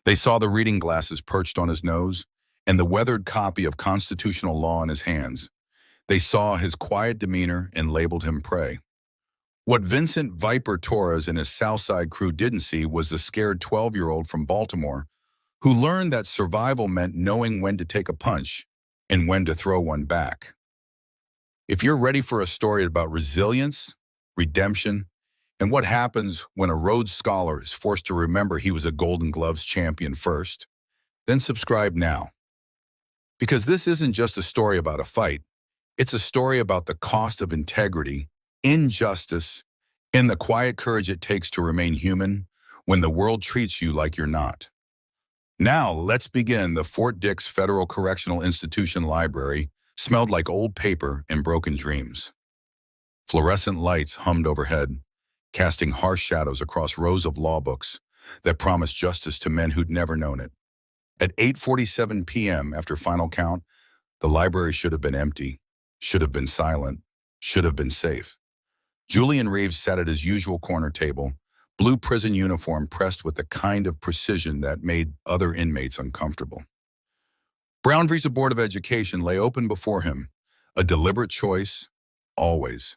They saw the reading glasses perched on his nose and the weathered copy of constitutional law in his hands. They saw his quiet demeanor and labeled him prey. What Vincent Viper Torres and his Southside crew didn't see was the scared 12-year-old from Baltimore who learned that survival meant knowing when to take a punch and when to throw one back. If you're ready for a story about resilience, redemption, and what happens when a Rhodes Scholar is forced to remember he was a Golden Gloves champion first, then subscribe now. Because this isn't just a story about a fight, it's a story about the cost of integrity, injustice, and the quiet courage it takes to remain human when the world treats you like you're not. Now, let's begin. The Fort Dix Federal Correctional Institution Library smelled like old paper and broken dreams. Fluorescent lights hummed overhead, casting harsh shadows across rows of law books that promised justice to men who'd never known it. At 8:47 p.m., after final count, the library should have been empty, should have been silent, should have been safe. Julian Reeves sat at his usual corner table, blue prison uniform pressed with the kind of precision that made other inmates uncomfortable. Brown vs. Board of Education lay open before him, a deliberate choice, always.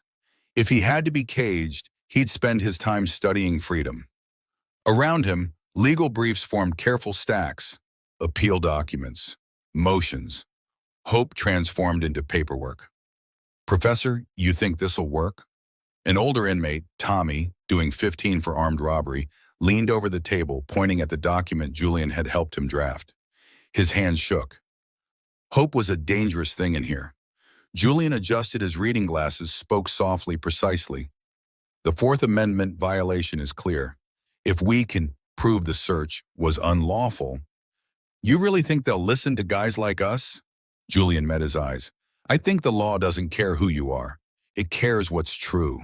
If he had to be caged, he'd spend his time studying freedom. Around him, legal briefs formed careful stacks, appeal documents, motions, hope transformed into paperwork. "Professor, you think this'll work?" An older inmate, Tommy, doing 15 for armed robbery, leaned over the table, pointing at the document Julian had helped him draft. His hands shook. Hope was a dangerous thing in here. Julian adjusted his reading glasses, spoke softly, precisely. "The Fourth Amendment violation is clear. If we can prove the search was unlawful, you really think they'll listen to guys like us?" Julian met his eyes. "I think the law doesn't care who you are. It cares what's true."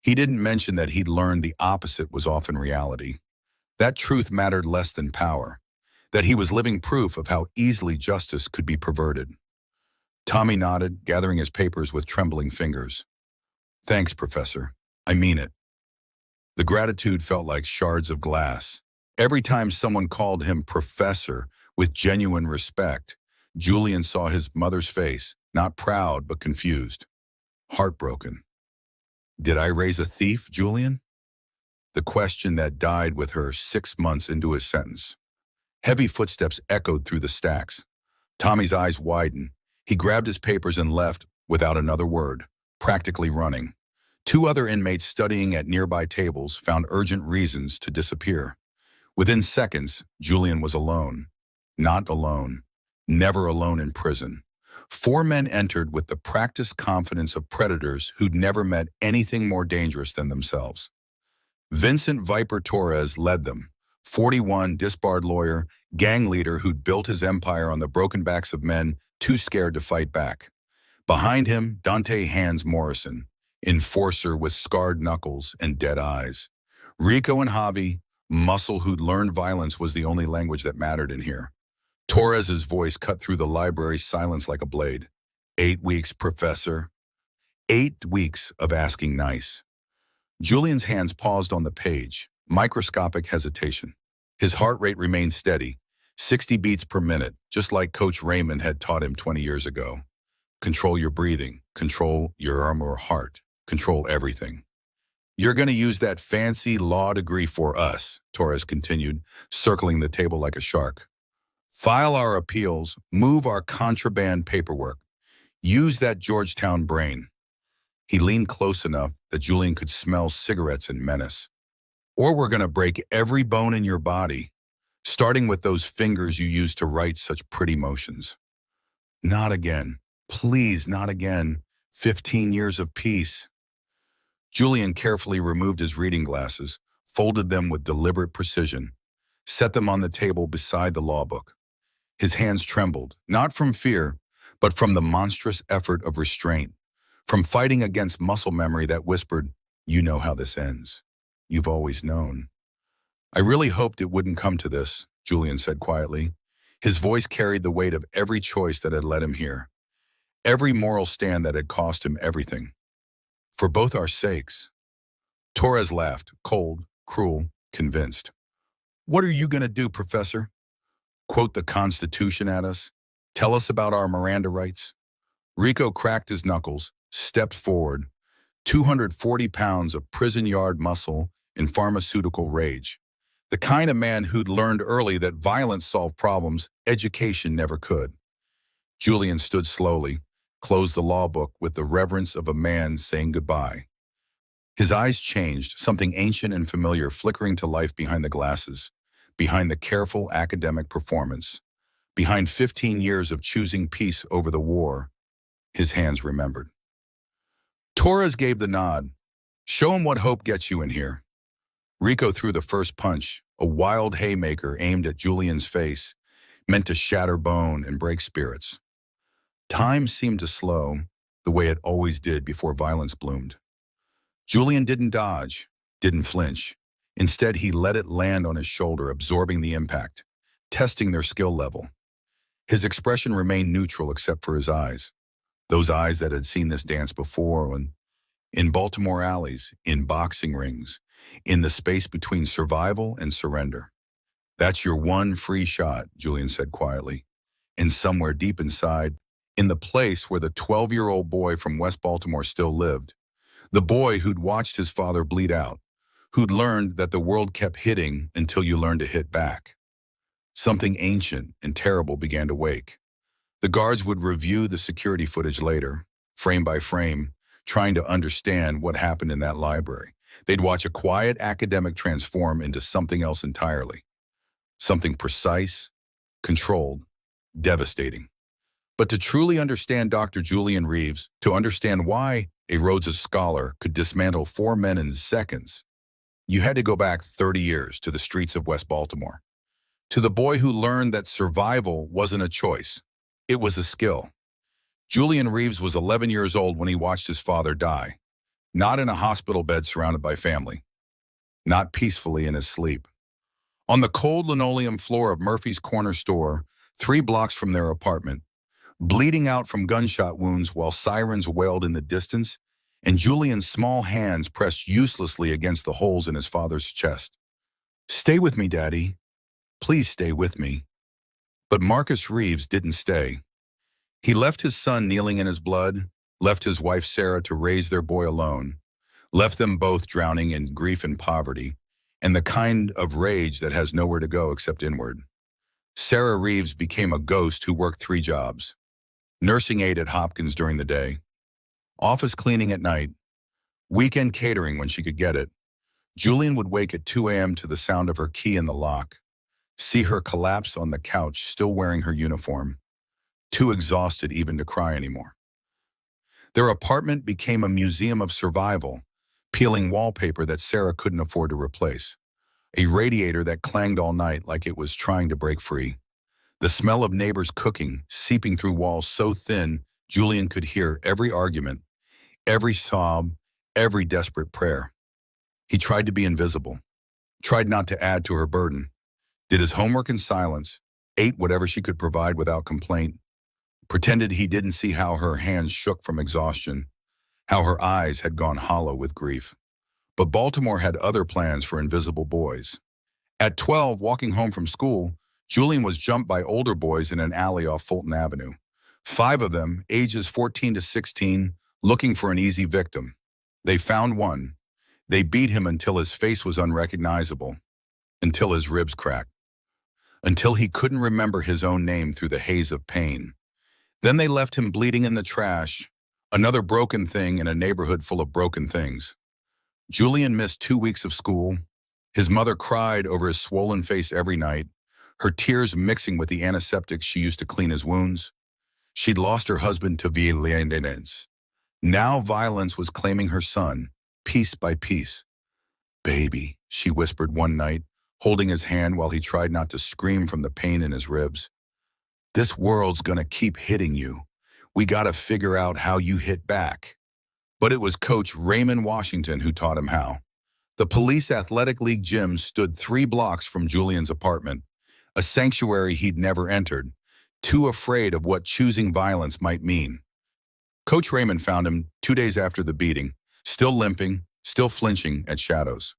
He didn't mention that he'd learned the opposite was often reality. That truth mattered less than power. That he was living proof of how easily justice could be perverted. Tommy nodded, gathering his papers with trembling fingers. "Thanks, Professor. I mean it." The gratitude felt like shards of glass. Every time someone called him Professor with genuine respect, Julian saw his mother's face, not proud but confused. Heartbroken. "Did I raise a thief, Julian?" The question that died with her 6 months into his sentence. Heavy footsteps echoed through the stacks. Tommy's eyes widened. He grabbed his papers and left without another word, practically running. 2 other inmates studying at nearby tables found urgent reasons to disappear. Within seconds, Julian was alone. Not alone. Never alone in prison. 4 men entered with the practiced confidence of predators who'd never met anything more dangerous than themselves. Vincent Viper Torres led them, 41, disbarred lawyer, gang leader who'd built his empire on the broken backs of men too scared to fight back. Behind him, Dante Hands Morrison, enforcer with scarred knuckles and dead eyes. Rico and Javi, muscle who'd learned violence was the only language that mattered in here. Torres's voice cut through the library's silence like a blade. 8 weeks, Professor. 8 weeks of asking nice. Julian's hands paused on the page, microscopic hesitation. His heart rate remained steady, 60 beats per minute, just like Coach Raymond had taught him 20 years ago. Control your breathing, control your arm or heart, control everything. "You're going to use that fancy law degree for us," Torres continued, circling the table like a shark. "File our appeals, move our contraband paperwork. Use that Georgetown brain." He leaned close enough that Julian could smell cigarettes and menace. "Or we're going to break every bone in your body, starting with those fingers you used to write such pretty motions." "Not again. Please, not again. 15 years of peace." Julian carefully removed his reading glasses, folded them with deliberate precision, set them on the table beside the law book. His hands trembled, not from fear, but from the monstrous effort of restraint, from fighting against muscle memory that whispered, "You know how this ends. You've always known." "I really hoped it wouldn't come to this," Julian said quietly. His voice carried the weight of every choice that had led him here, every moral stand that had cost him everything. "For both our sakes." Torres laughed, cold, cruel, convinced. What are you going to do, Professor? Quote the Constitution at us? Tell us about our Miranda rights? Rico cracked his knuckles, stepped forward, 240 pounds of prison yard muscle in pharmaceutical rage. The kind of man who'd learned early that violence solved problems education never could. Julian stood slowly, closed the law book with the reverence of a man saying goodbye. His eyes changed, something ancient and familiar flickering to life behind the glasses, behind the careful academic performance, behind 15 years of choosing peace over the war. His hands remembered. Torres gave the nod. Show him what hope gets you in here. Rico threw the first punch, a wild haymaker aimed at Julian's face, meant to shatter bone and break spirits. Time seemed to slow, the way it always did before violence bloomed. Julian didn't dodge, didn't flinch. Instead, he let it land on his shoulder, absorbing the impact, testing their skill level. His expression remained neutral except for his eyes, those eyes that had seen this dance before in Baltimore alleys, in boxing rings, in the space between survival and surrender. That's your one free shot, Julian said quietly. And somewhere deep inside, in the place where the 12-year-old boy from West Baltimore still lived, the boy who'd watched his father bleed out, who'd learned that the world kept hitting until you learned to hit back. Something ancient and terrible began to wake. The guards would review the security footage later, frame by frame, trying to understand what happened in that library. They'd watch a quiet academic transform into something else entirely. Something precise, controlled, devastating. But to truly understand Dr. Julian Reeves, to understand why a Rhodes Scholar could dismantle 4 men in seconds, you had to go back 30 years to the streets of West Baltimore, to the boy who learned that survival wasn't a choice, it was a skill. Julian Reeves was 11 years old when he watched his father die, not in a hospital bed surrounded by family, not peacefully in his sleep. On the cold linoleum floor of Murphy's Corner store, 3 blocks from their apartment, bleeding out from gunshot wounds while sirens wailed in the distance, and Julian's small hands pressed uselessly against the holes in his father's chest. Stay with me, Daddy. Please stay with me. But Marcus Reeves didn't stay. He left his son kneeling in his blood, left his wife Sarah to raise their boy alone, left them both drowning in grief and poverty, and the kind of rage that has nowhere to go except inward. Sarah Reeves became a ghost who worked 3 jobs. Nursing aide at Hopkins during the day, office cleaning at night, weekend catering when she could get it. Julian would wake at 2 a.m. to the sound of her key in the lock, see her collapse on the couch still wearing her uniform, too exhausted even to cry anymore. Their apartment became a museum of survival, peeling wallpaper that Sarah couldn't afford to replace, a radiator that clanged all night like it was trying to break free. The smell of neighbors cooking, seeping through walls so thin Julian could hear every argument, every sob, every desperate prayer. He tried to be invisible, tried not to add to her burden, did his homework in silence, ate whatever she could provide without complaint, pretended he didn't see how her hands shook from exhaustion, how her eyes had gone hollow with grief. But Baltimore had other plans for invisible boys. At 12, walking home from school, Julian was jumped by older boys in an alley off Fulton Avenue. 5 of them, ages 14 to 16, looking for an easy victim. They found one. They beat him until his face was unrecognizable, until his ribs cracked, until he couldn't remember his own name through the haze of pain. Then they left him bleeding in the trash, another broken thing in a neighborhood full of broken things. Julian missed 2 weeks of school. His mother cried over his swollen face every night, her tears mixing with the antiseptics she used to clean his wounds. She'd lost her husband to violence. Now violence was claiming her son, piece by piece. Baby, she whispered one night, holding his hand while he tried not to scream from the pain in his ribs. This world's gonna keep hitting you. We gotta figure out how you hit back. But it was Coach Raymond Washington who taught him how. The police athletic league gym stood 3 blocks from Julian's apartment, a sanctuary he'd never entered, too afraid of what choosing violence might mean. Coach Raymond found him 2 days after the beating, still limping, still flinching at shadows.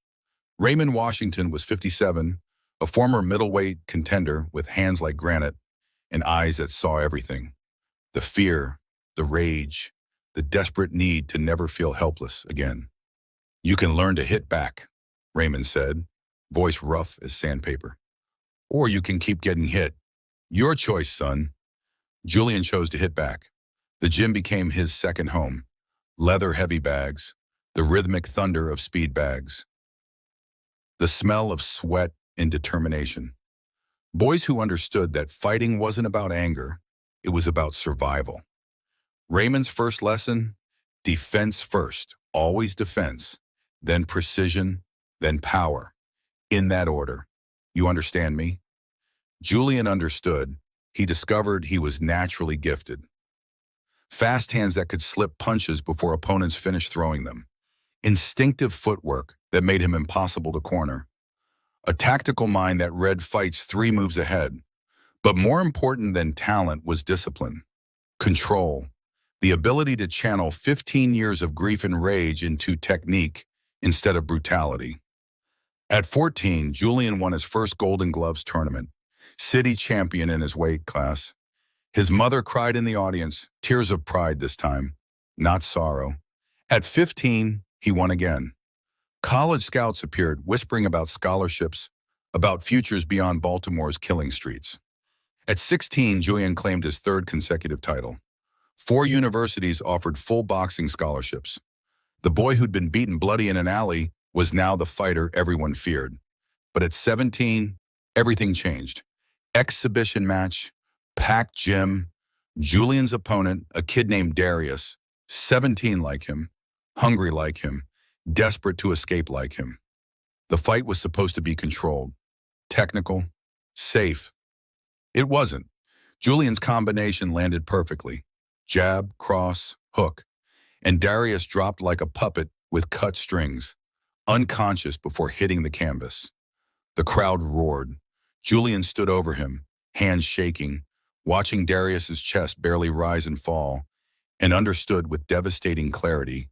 Raymond Washington was 57, a former middleweight contender with hands like granite and eyes that saw everything. The fear, the rage, the desperate need to never feel helpless again. "You can learn to hit back," Raymond said, voice rough as sandpaper. "Or you can keep getting hit. Your choice, son." Julian chose to hit back. The gym became his second home. Leather heavy bags, the rhythmic thunder of speed bags, the smell of sweat and determination. Boys who understood that fighting wasn't about anger, it was about survival. Raymond's first lesson: defense first, always defense, then precision, then power. In that order. You understand me? Julian understood. He discovered he was naturally gifted. Fast hands that could slip punches before opponents finished throwing them. Instinctive footwork that made him impossible to corner. A tactical mind that read fights 3 moves ahead. But more important than talent was discipline. Control. The ability to channel 15 years of grief and rage into technique instead of brutality. At 14, Julian won his first Golden Gloves tournament, city champion in his weight class. His mother cried in the audience, tears of pride this time, not sorrow. At 15, he won again. College scouts appeared, whispering about scholarships, about futures beyond Baltimore's killing streets. At 16, Julian claimed his 3rd consecutive title. 4 universities offered full boxing scholarships. The boy who'd been beaten bloody in an alley was now the fighter everyone feared. But at 17, everything changed. Exhibition match, packed gym. Julian's opponent, a kid named Darius, 17 like him, hungry like him, desperate to escape like him. The fight was supposed to be controlled, technical, safe. It wasn't. Julian's combination landed perfectly. Jab, cross, hook. And Darius dropped like a puppet with cut strings, unconscious before hitting the canvas. The crowd roared. Julian stood over him, hands shaking, watching Darius's chest barely rise and fall, and understood with devastating clarity.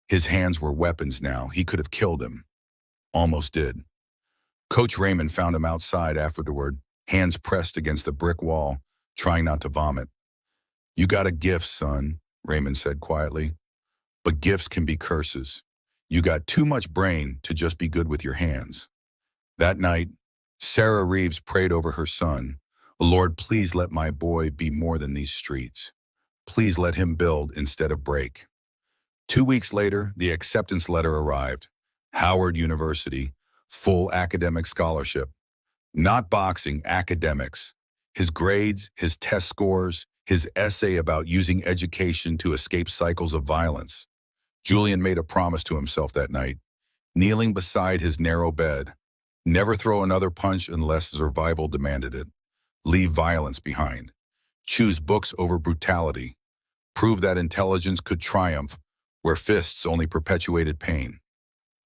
His hands were weapons now. He could have killed him. Almost did. Coach Raymond found him outside afterward, hands pressed against the brick wall, trying not to vomit. "You got a gift, son," Raymond said quietly. "But gifts can be curses. You got too much brain to just be good with your hands." That night, Sarah Reeves prayed over her son. "Lord, please let my boy be more than these streets. Please let him build instead of break." 2 weeks later, the acceptance letter arrived. Howard University, full academic scholarship. Not boxing, academics. His grades, his test scores, his essay about using education to escape cycles of violence. Julian made a promise to himself that night, kneeling beside his narrow bed. Never throw another punch unless survival demanded it. Leave violence behind. Choose books over brutality. Prove that intelligence could triumph where fists only perpetuated pain.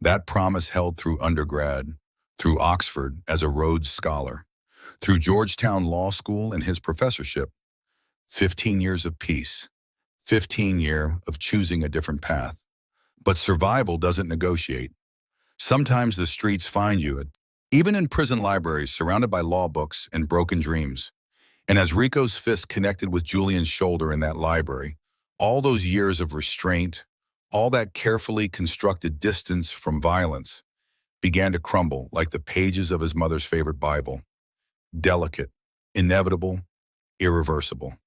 That promise held through undergrad, through Oxford as a Rhodes Scholar, through Georgetown Law School and his professorship. 15 years of peace. 15 years of choosing a different path. But survival doesn't negotiate. Sometimes the streets find you, even in prison libraries surrounded by law books and broken dreams. And as Rico's fist connected with Julian's shoulder in that library, all those years of restraint, all that carefully constructed distance from violence, began to crumble like the pages of his mother's favorite Bible. Delicate, inevitable, irreversible.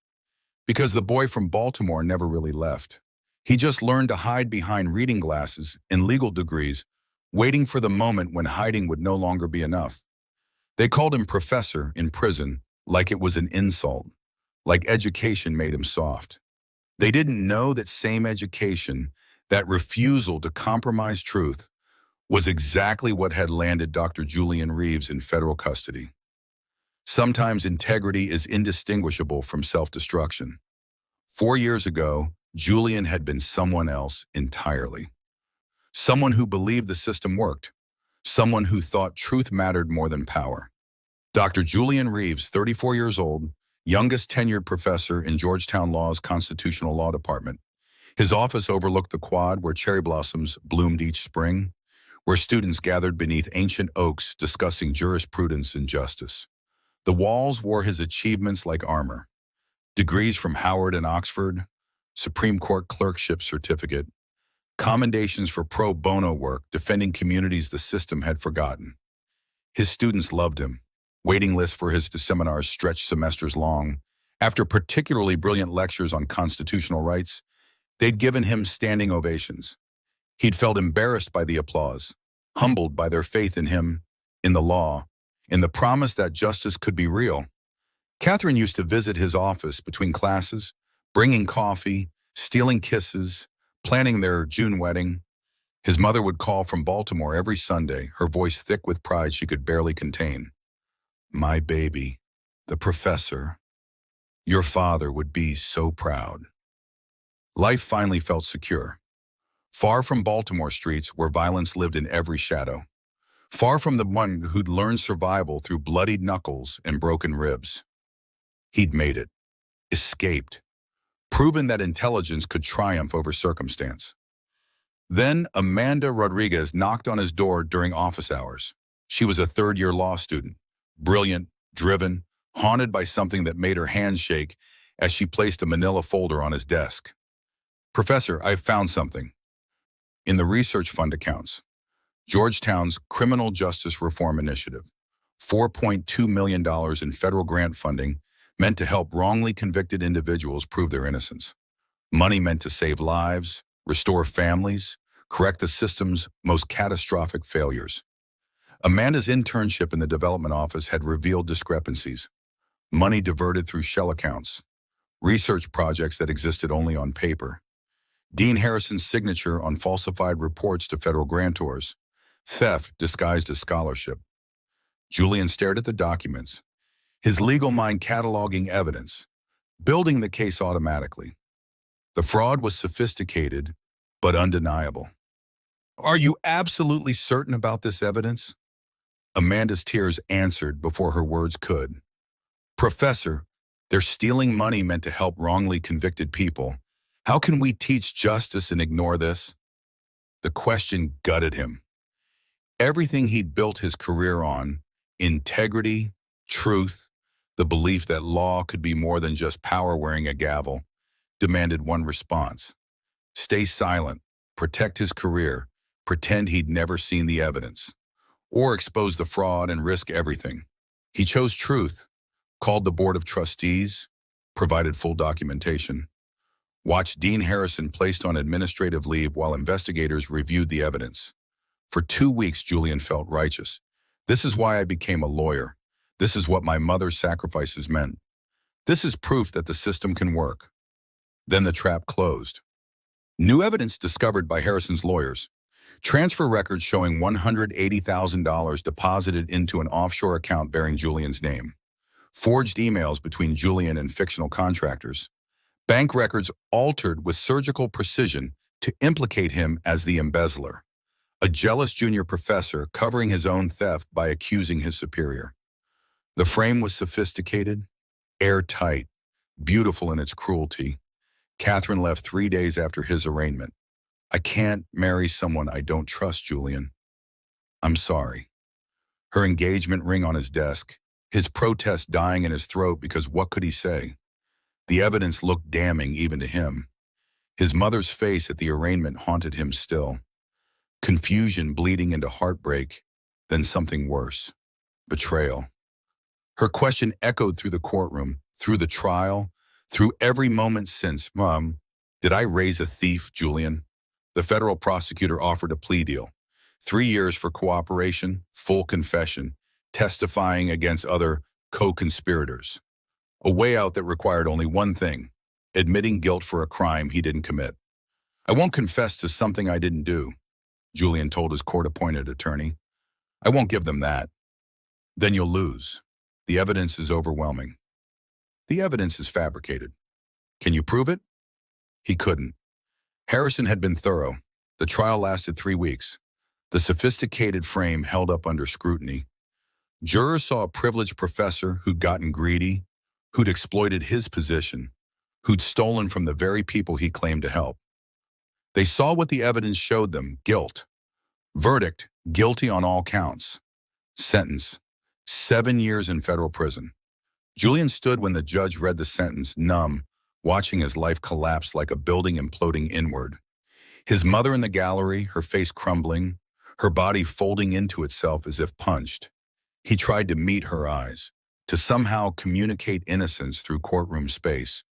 Because the boy from Baltimore never really left. He just learned to hide behind reading glasses and legal degrees, waiting for the moment when hiding would no longer be enough. They called him professor in prison like it was an insult, like education made him soft. They didn't know that same education, that refusal to compromise truth, was exactly what had landed Dr. Julian Reeves in federal custody. Sometimes integrity is indistinguishable from self-destruction. 4 years ago, Julian had been someone else entirely. Someone who believed the system worked. Someone who thought truth mattered more than power. Dr. Julian Reeves, 34 years old, youngest tenured professor in Georgetown Law's Constitutional Law Department. His office overlooked the quad where cherry blossoms bloomed each spring, where students gathered beneath ancient oaks discussing jurisprudence and justice. The walls wore his achievements like armor. Degrees from Howard and Oxford, Supreme Court clerkship certificate, commendations for pro bono work defending communities the system had forgotten. His students loved him. Waiting lists for his seminars stretched semesters long. After particularly brilliant lectures on constitutional rights, they'd given him standing ovations. He'd felt embarrassed by the applause, humbled by their faith in him, in the law, in the promise that justice could be real. Catherine used to visit his office between classes, bringing coffee, stealing kisses, planning their June wedding. His mother would call from Baltimore every Sunday, her voice thick with pride she could barely contain. "My baby, the professor. Your father would be so proud." Life finally felt secure. Far from Baltimore streets where violence lived in every shadow. Far from the one who'd learned survival through bloodied knuckles and broken ribs. He'd made it. Escaped. Proven that intelligence could triumph over circumstance. Then Amanda Rodriguez knocked on his door during office hours. She was a third-year law student. Brilliant, driven, haunted by something that made her hands shake as she placed a manila folder on his desk. "Professor, I've found something." In the research fund accounts, Georgetown's Criminal Justice Reform Initiative, $4.2 million in federal grant funding meant to help wrongly convicted individuals prove their innocence. Money meant to save lives, restore families, correct the system's most catastrophic failures. Amanda's internship in the development office had revealed discrepancies. Money diverted through shell accounts, research projects that existed only on paper, Dean Harrison's signature on falsified reports to federal grantors, theft disguised as scholarship. Julian stared at the documents, his legal mind cataloging evidence, building the case automatically. The fraud was sophisticated, but undeniable. "Are you absolutely certain about this evidence?" Amanda's tears answered before her words could. "Professor, they're stealing money meant to help wrongly convicted people. How can we teach justice and ignore this?" The question gutted him. Everything he'd built his career on, integrity, truth, the belief that law could be more than just power wearing a gavel, demanded one response. Stay silent, protect his career, pretend he'd never seen the evidence, or expose the fraud and risk everything. He chose truth, called the Board of Trustees, provided full documentation, watched Dean Harrison placed on administrative leave while investigators reviewed the evidence. For 2 weeks, Julian felt righteous. "This is why I became a lawyer. This is what my mother's sacrifices meant. This is proof that the system can work." Then the trap closed. New evidence discovered by Harrison's lawyers. Transfer records showing $180,000 deposited into an offshore account bearing Julian's name. Forged emails between Julian and fictional contractors. Bank records altered with surgical precision to implicate him as the embezzler. A jealous junior professor covering his own theft by accusing his superior. The frame was sophisticated, airtight, beautiful in its cruelty. Catherine left 3 days after his arraignment. "I can't marry someone I don't trust, Julian. I'm sorry." Her engagement ring on his desk, his protest dying in his throat because what could he say? The evidence looked damning even to him. His mother's face at the arraignment haunted him still. Confusion bleeding into heartbreak, then something worse. Betrayal. Her question echoed through the courtroom, through the trial, through every moment since. "Mom, did I raise a thief, Julian?" The federal prosecutor offered a plea deal. 3 years for cooperation, full confession, testifying against other co-conspirators. A way out that required only one thing: admitting guilt for a crime he didn't commit. "I won't confess to something I didn't do," Julian told his court-appointed attorney. "I won't give them that." "Then you'll lose. The evidence is overwhelming." "The evidence is fabricated." "Can you prove it?" He couldn't. Harrison had been thorough. The trial lasted 3 weeks. The sophisticated frame held up under scrutiny. Jurors saw a privileged professor who'd gotten greedy, who'd exploited his position, who'd stolen from the very people he claimed to help. They saw what the evidence showed them: guilt. Verdict, guilty on all counts. Sentence, 7 years in federal prison. Julian stood when the judge read the sentence, numb, watching his life collapse like a building imploding inward. His mother in the gallery, her face crumbling, her body folding into itself as if punched. He tried to meet her eyes, to somehow communicate innocence through courtroom space,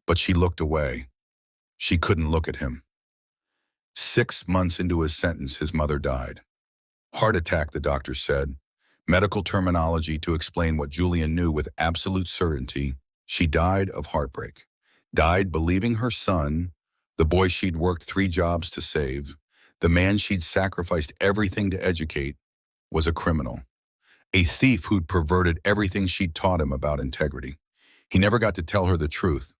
but she looked away. She couldn't look at him. 6 months into his sentence, his mother died. Heart attack, the doctor said. Medical terminology to explain what Julian knew with absolute certainty. She died of heartbreak. Died believing her son, the boy she'd worked 3 jobs to save, the man she'd sacrificed everything to educate, was a criminal. A thief who'd perverted everything she'd taught him about integrity. He never got to tell her the truth.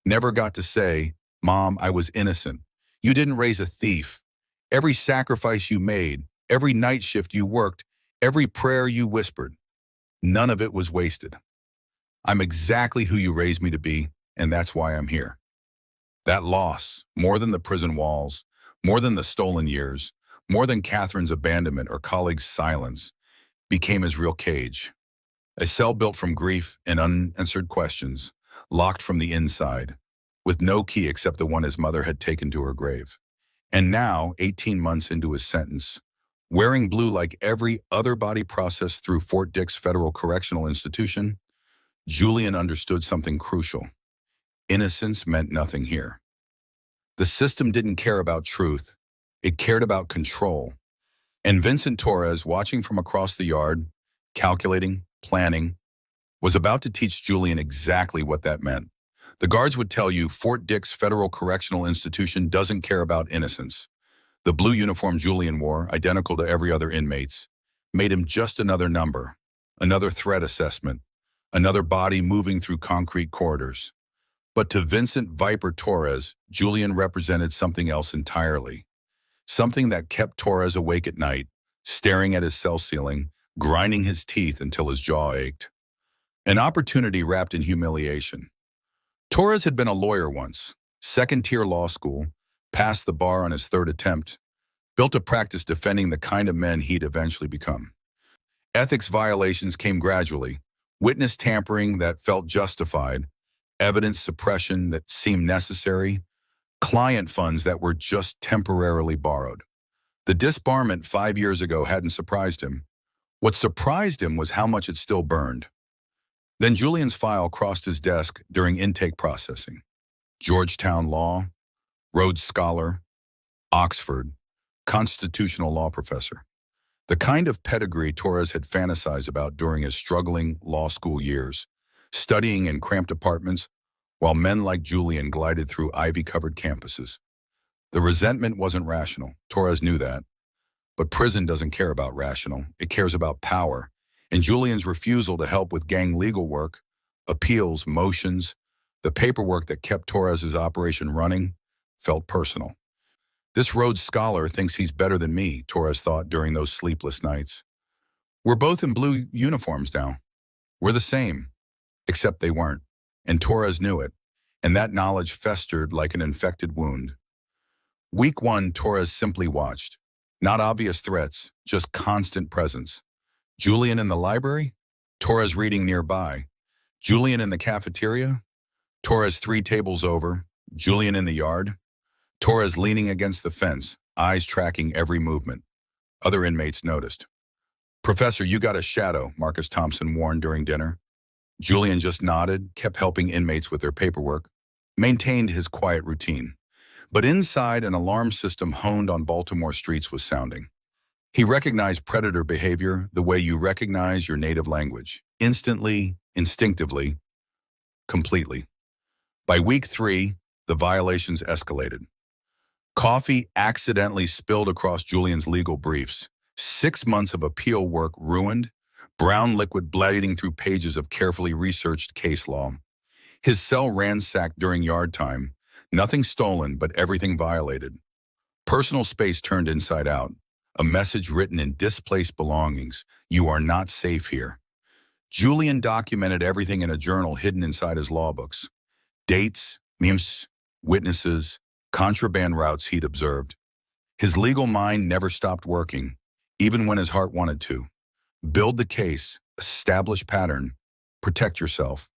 Never got to say, "Mom, I was innocent. You didn't raise a thief. Every sacrifice you made, every night shift you worked, every prayer you whispered, none of it was wasted. I'm exactly who you raised me to be, and that's why I'm here." That loss, more than the prison walls, more than the stolen years, more than Catherine's abandonment or colleagues' silence, became his real cage. A cell built from grief and unanswered questions, locked from the inside, with no key except the one his mother had taken to her grave. And now, 18 months into his sentence, wearing blue like every other body processed through Fort Dix Federal Correctional Institution, Julian understood something crucial. Innocence meant nothing here. The system didn't care about truth. It cared about control. And Vincent Torres, watching from across the yard, calculating, planning, was about to teach Julian exactly what that meant. The guards would tell you Fort Dix Federal Correctional Institution doesn't care about innocence. The blue uniform Julian wore, identical to every other inmate's, made him just another number, another threat assessment, another body moving through concrete corridors. But to Vincent Viper Torres, Julian represented something else entirely. Something that kept Torres awake at night, staring at his cell ceiling, grinding his teeth until his jaw ached. An opportunity wrapped in humiliation. Torres had been a lawyer once, second-tier law school, passed the bar on his 3rd attempt, built a practice defending the kind of men he'd eventually become. Ethics violations came gradually, witness tampering that felt justified, evidence suppression that seemed necessary, client funds that were just temporarily borrowed. The disbarment 5 years ago hadn't surprised him. What surprised him was how much it still burned. Then Julian's file crossed his desk during intake processing. Georgetown Law, Rhodes Scholar, Oxford, constitutional law professor. The kind of pedigree Torres had fantasized about during his struggling law school years, studying in cramped apartments while men like Julian glided through ivy-covered campuses. The resentment wasn't rational. Torres knew that. But prison doesn't care about rational. It cares about power. And Julian's refusal to help with gang legal work, appeals, motions, the paperwork that kept Torres's operation running, felt personal. This Rhodes Scholar thinks he's better than me, Torres thought during those sleepless nights. We're both in blue uniforms now. We're the same, except they weren't. And Torres knew it, and that knowledge festered like an infected wound. Week 1, Torres simply watched. Not obvious threats, just constant presence. Julian in the library? Torres reading nearby. Julian in the cafeteria? Torres 3 tables over. Julian in the yard? Torres leaning against the fence, eyes tracking every movement. Other inmates noticed. "Professor, you got a shadow," Marcus Thompson warned during dinner. Julian just nodded, kept helping inmates with their paperwork, maintained his quiet routine. But inside, an alarm system honed on Baltimore streets was sounding. He recognized predator behavior the way you recognize your native language. Instantly, instinctively, completely. By week 3, the violations escalated. Coffee accidentally spilled across Julian's legal briefs. 6 months of appeal work ruined, brown liquid bleeding through pages of carefully researched case law. His cell ransacked during yard time. Nothing stolen, but everything violated. Personal space turned inside out. A message written in displaced belongings. "You are not safe here." Julian documented everything in a journal hidden inside his law books. Dates, memes, witnesses, contraband routes he'd observed. His legal mind never stopped working, even when his heart wanted to. Build the case, establish pattern, protect yourself.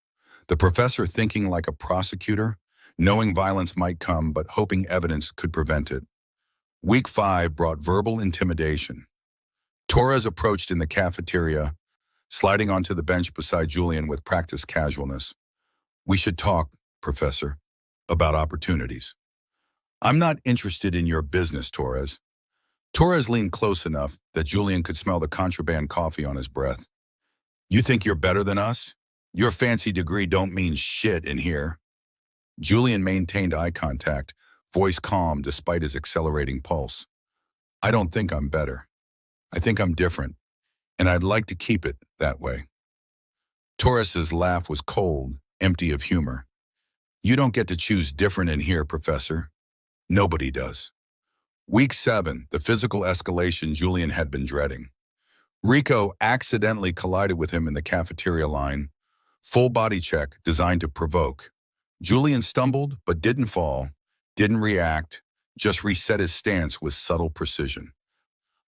The professor thinking like a prosecutor, knowing violence might come but hoping evidence could prevent it. Week 5 brought verbal intimidation. Torres approached in the cafeteria, sliding onto the bench beside Julian with practiced casualness. "We should talk, Professor, about opportunities." "I'm not interested in your business, Torres." Torres leaned close enough that Julian could smell the contraband coffee on his breath. "You think you're better than us? Your fancy degree don't mean shit in here." Julian maintained eye contact, voice calm despite his accelerating pulse. "I don't think I'm better. I think I'm different, and I'd like to keep it that way." Torres's laugh was cold, empty of humor. "You don't get to choose different in here, Professor. Nobody does." Week 7, the physical escalation Julian had been dreading. Rico accidentally collided with him in the cafeteria line. Full body check designed to provoke. Julian stumbled, but didn't fall, didn't react, just reset his stance with subtle precision.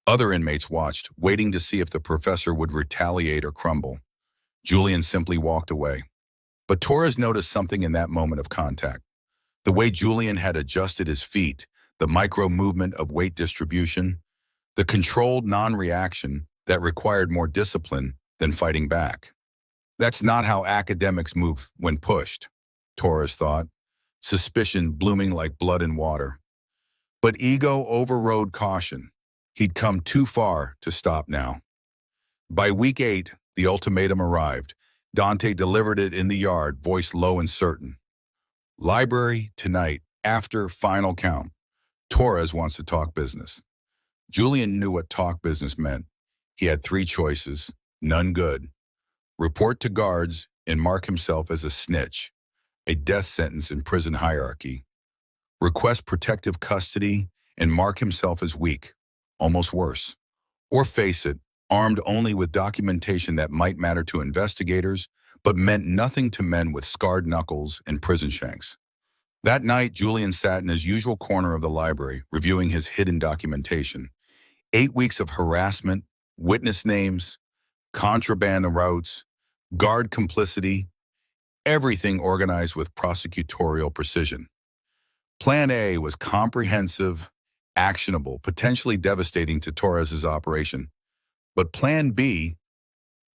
Other inmates watched, waiting to see if the professor would retaliate or crumble. Julian simply walked away. But Torres noticed something in that moment of contact. The way Julian had adjusted his feet, the micro movement of weight distribution, the controlled non-reaction that required more discipline than fighting back. That's not how academics move when pushed, Torres thought, suspicion blooming like blood in water. But ego overrode caution. He'd come too far to stop now. By week 8, the ultimatum arrived. Dante delivered it in the yard, voice low and certain. "Library tonight, after final count. Torres wants to talk business." Julian knew what talk business meant. He had 3 choices, none good. Report to guards and mark himself as a snitch, a death sentence in prison hierarchy. Request protective custody and mark himself as weak, almost worse. Or face it, armed only with documentation that might matter to investigators, but meant nothing to men with scarred knuckles and prison shanks. That night, Julian sat in his usual corner of the library, reviewing his hidden documentation. 8 weeks of harassment, witness names, contraband routes, guard complicity, everything organized with prosecutorial precision. Plan A was comprehensive, actionable, potentially devastating to Torres's operation. But Plan B,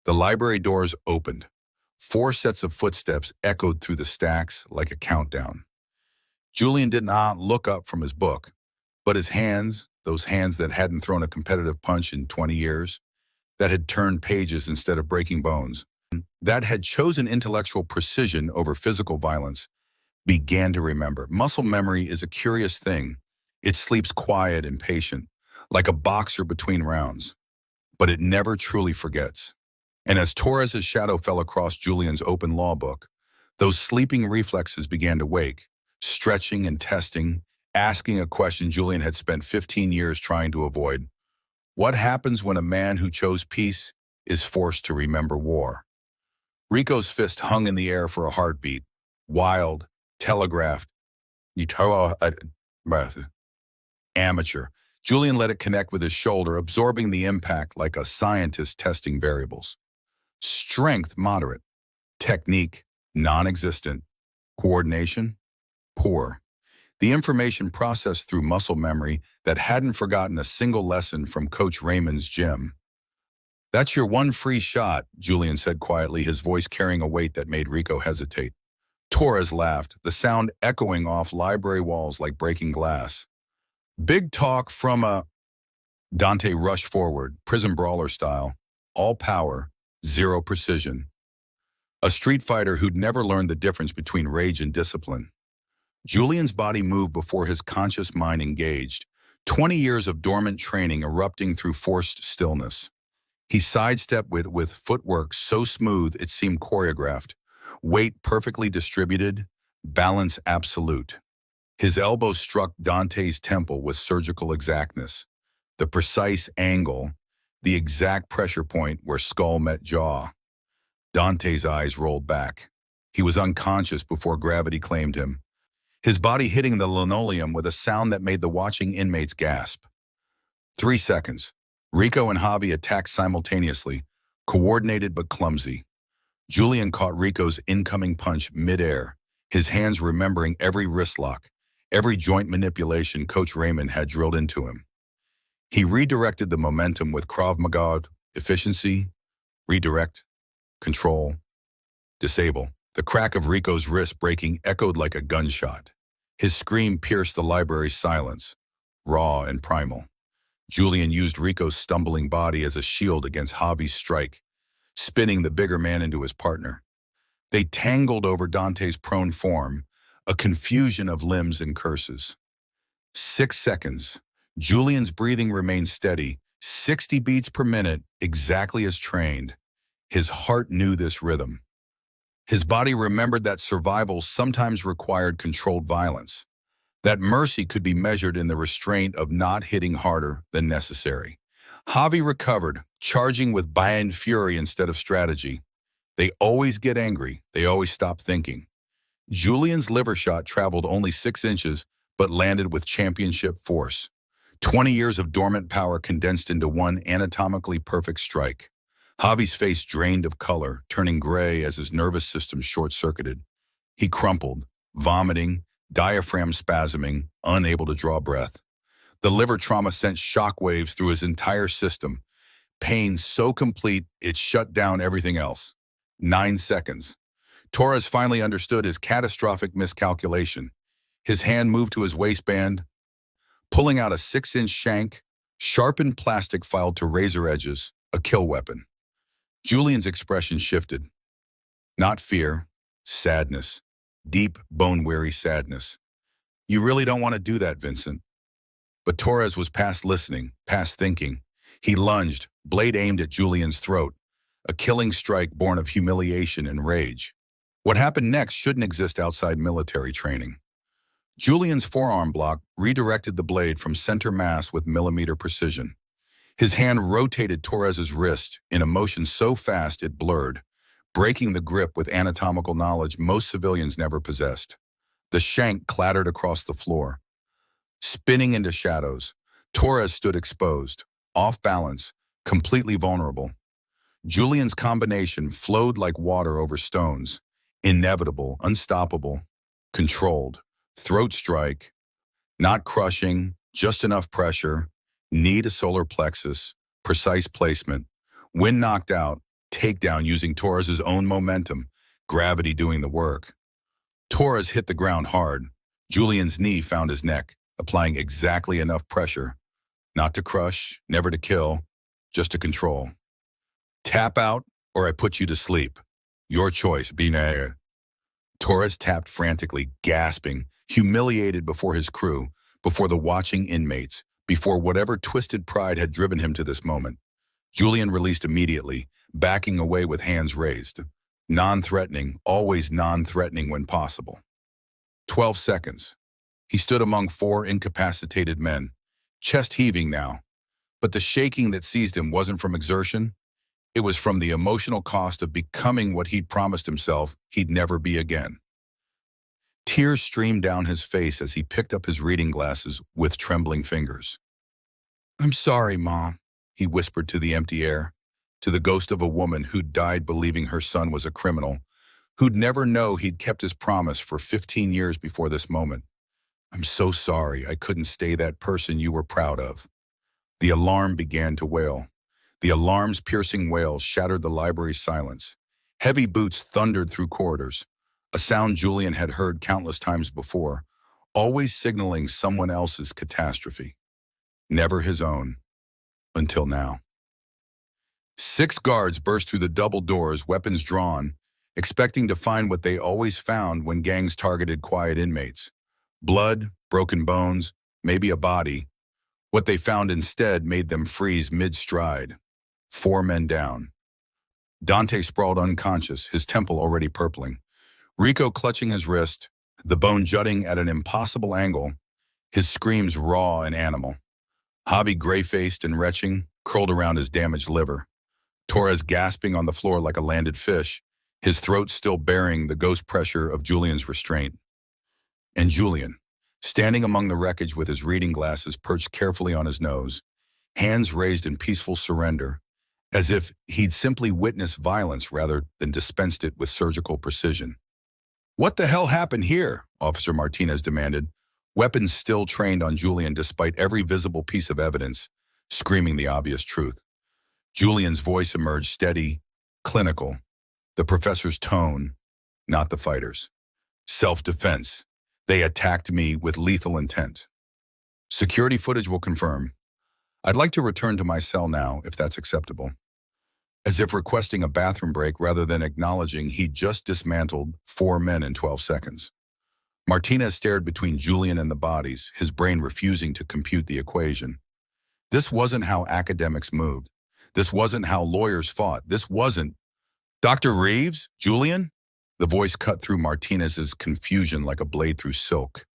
the library doors opened. 4 sets of footsteps echoed through the stacks like a countdown. Julian did not look up from his book, but his hands, those hands that hadn't thrown a competitive punch in 20 years, that had turned pages instead of breaking bones, that had chosen intellectual precision over physical violence, began to remember. Muscle memory is a curious thing. It sleeps quiet and patient, like a boxer between rounds, but it never truly forgets. And as Torres's shadow fell across Julian's open law book, those sleeping reflexes began to wake, stretching and testing, asking a question Julian had spent 15 years trying to avoid. What happens when a man who chose peace is forced to remember war? Rico's fist hung in the air for a heartbeat, wild, telegraphed. Amateur. Julian let it connect with his shoulder, absorbing the impact like a scientist testing variables. Strength, moderate. Technique, non-existent. Coordination, poor. The information processed through muscle memory that hadn't forgotten a single lesson from Coach Raymond's gym. "That's your one free shot," Julian said quietly, his voice carrying a weight that made Rico hesitate. Torres laughed, the sound echoing off library walls like breaking glass. "Big talk from a..." Dante rushed forward, prison brawler style, all power, zero precision. A street fighter who'd never learned the difference between rage and discipline. Julian's body moved before his conscious mind engaged, 20 years of dormant training erupting through forced stillness. He sidestepped with footwork so smooth it seemed choreographed, weight perfectly distributed, balance absolute. His elbow struck Dante's temple with surgical exactness, the precise angle, the exact pressure point where skull met jaw. Dante's eyes rolled back. He was unconscious before gravity claimed him, his body hitting the linoleum with a sound that made the watching inmates gasp. 3 seconds. Rico and Javi attacked simultaneously, coordinated but clumsy. Julian caught Rico's incoming punch mid-air, his hands remembering every wrist lock, every joint manipulation Coach Raymond had drilled into him. He redirected the momentum with Krav Maga, efficiency, redirect, control, disable. The crack of Rico's wrist breaking echoed like a gunshot. His scream pierced the library's silence, raw and primal. Julian used Rico's stumbling body as a shield against Javi's strike, spinning the bigger man into his partner. They tangled over Dante's prone form, a confusion of limbs and curses. 6 seconds. Julian's breathing remained steady, 60 beats per minute, exactly as trained. His heart knew this rhythm. His body remembered that survival sometimes required controlled violence, that mercy could be measured in the restraint of not hitting harder than necessary. Javi recovered, charging with blind fury instead of strategy. They always get angry, they always stop thinking. Julian's liver shot traveled only 6 inches, but landed with championship force. 20 years of dormant power condensed into one anatomically perfect strike. Javi's face drained of color, turning gray as his nervous system short-circuited. He crumpled, vomiting, diaphragm spasming, unable to draw breath. The liver trauma sent shockwaves through his entire system, pain so complete it shut down everything else. 9 seconds. Torres finally understood his catastrophic miscalculation. His hand moved to his waistband, pulling out a 6-inch shank, sharpened plastic filed to razor edges, a kill weapon. Julian's expression shifted. Not fear, sadness, deep, bone-weary sadness. You really don't want to do that, Vincent. But Torres was past listening, past thinking. He lunged, blade aimed at Julian's throat, a killing strike born of humiliation and rage. What happened next shouldn't exist outside military training. Julian's forearm block redirected the blade from center mass with millimeter precision. His hand rotated Torres's wrist in a motion so fast it blurred, breaking the grip with anatomical knowledge most civilians never possessed. The shank clattered across the floor. Spinning into shadows, Torres stood exposed, off balance, completely vulnerable. Julian's combination flowed like water over stones, inevitable, unstoppable, controlled. Throat strike, not crushing, just enough pressure, knee to solar plexus, precise placement. When knocked out, takedown using Torres's own momentum, gravity doing the work. Torres hit the ground hard. Julian's knee found his neck, applying exactly enough pressure. Not to crush, never to kill, just to control. Tap out, or I put you to sleep. Your choice, Binair. Torres tapped frantically, gasping, humiliated before his crew, before the watching inmates, before whatever twisted pride had driven him to this moment. Julian released immediately, backing away with hands raised. Non-threatening, always non-threatening when possible. 12 seconds. He stood among 4 incapacitated men, chest heaving now. But the shaking that seized him wasn't from exertion. It was from the emotional cost of becoming what he'd promised himself he'd never be again. Tears streamed down his face as he picked up his reading glasses with trembling fingers. "I'm sorry, Mom," he whispered to the empty air, to the ghost of a woman who'd died believing her son was a criminal, who'd never know he'd kept his promise for 15 years before this moment. "I'm so sorry I couldn't stay that person you were proud of." The alarm began to wail. The alarm's piercing wail shattered the library's silence. Heavy boots thundered through corridors, a sound Julian had heard countless times before, always signaling someone else's catastrophe. Never his own, until now. 6 guards burst through the double doors, weapons drawn, expecting to find what they always found when gangs targeted quiet inmates. Blood, broken bones, maybe a body. What they found instead made them freeze mid-stride. 4 men down. Dante sprawled unconscious, his temple already purpling. Rico clutching his wrist, the bone jutting at an impossible angle, his screams raw and animal. Javi gray-faced and retching, curled around his damaged liver. Torres gasping on the floor like a landed fish, his throat still bearing the ghost pressure of Julian's restraint. And Julian, standing among the wreckage with his reading glasses perched carefully on his nose, hands raised in peaceful surrender, as if he'd simply witnessed violence rather than dispensed it with surgical precision. "What the hell happened here?" Officer Martinez demanded, weapons still trained on Julian despite every visible piece of evidence, screaming the obvious truth. Julian's voice emerged steady, clinical, the professor's tone, not the fighter's. "Self-defense. They attacked me with lethal intent. Security footage will confirm. I'd like to return to my cell now, if that's acceptable." As if requesting a bathroom break rather than acknowledging he'd just dismantled 4 men in 12 seconds. Martinez stared between Julian and the bodies, his brain refusing to compute the equation. This wasn't how academics moved. This wasn't how lawyers fought. This wasn't. "Dr. Reeves? Julian?" The voice cut through Martinez's confusion like a blade through silk.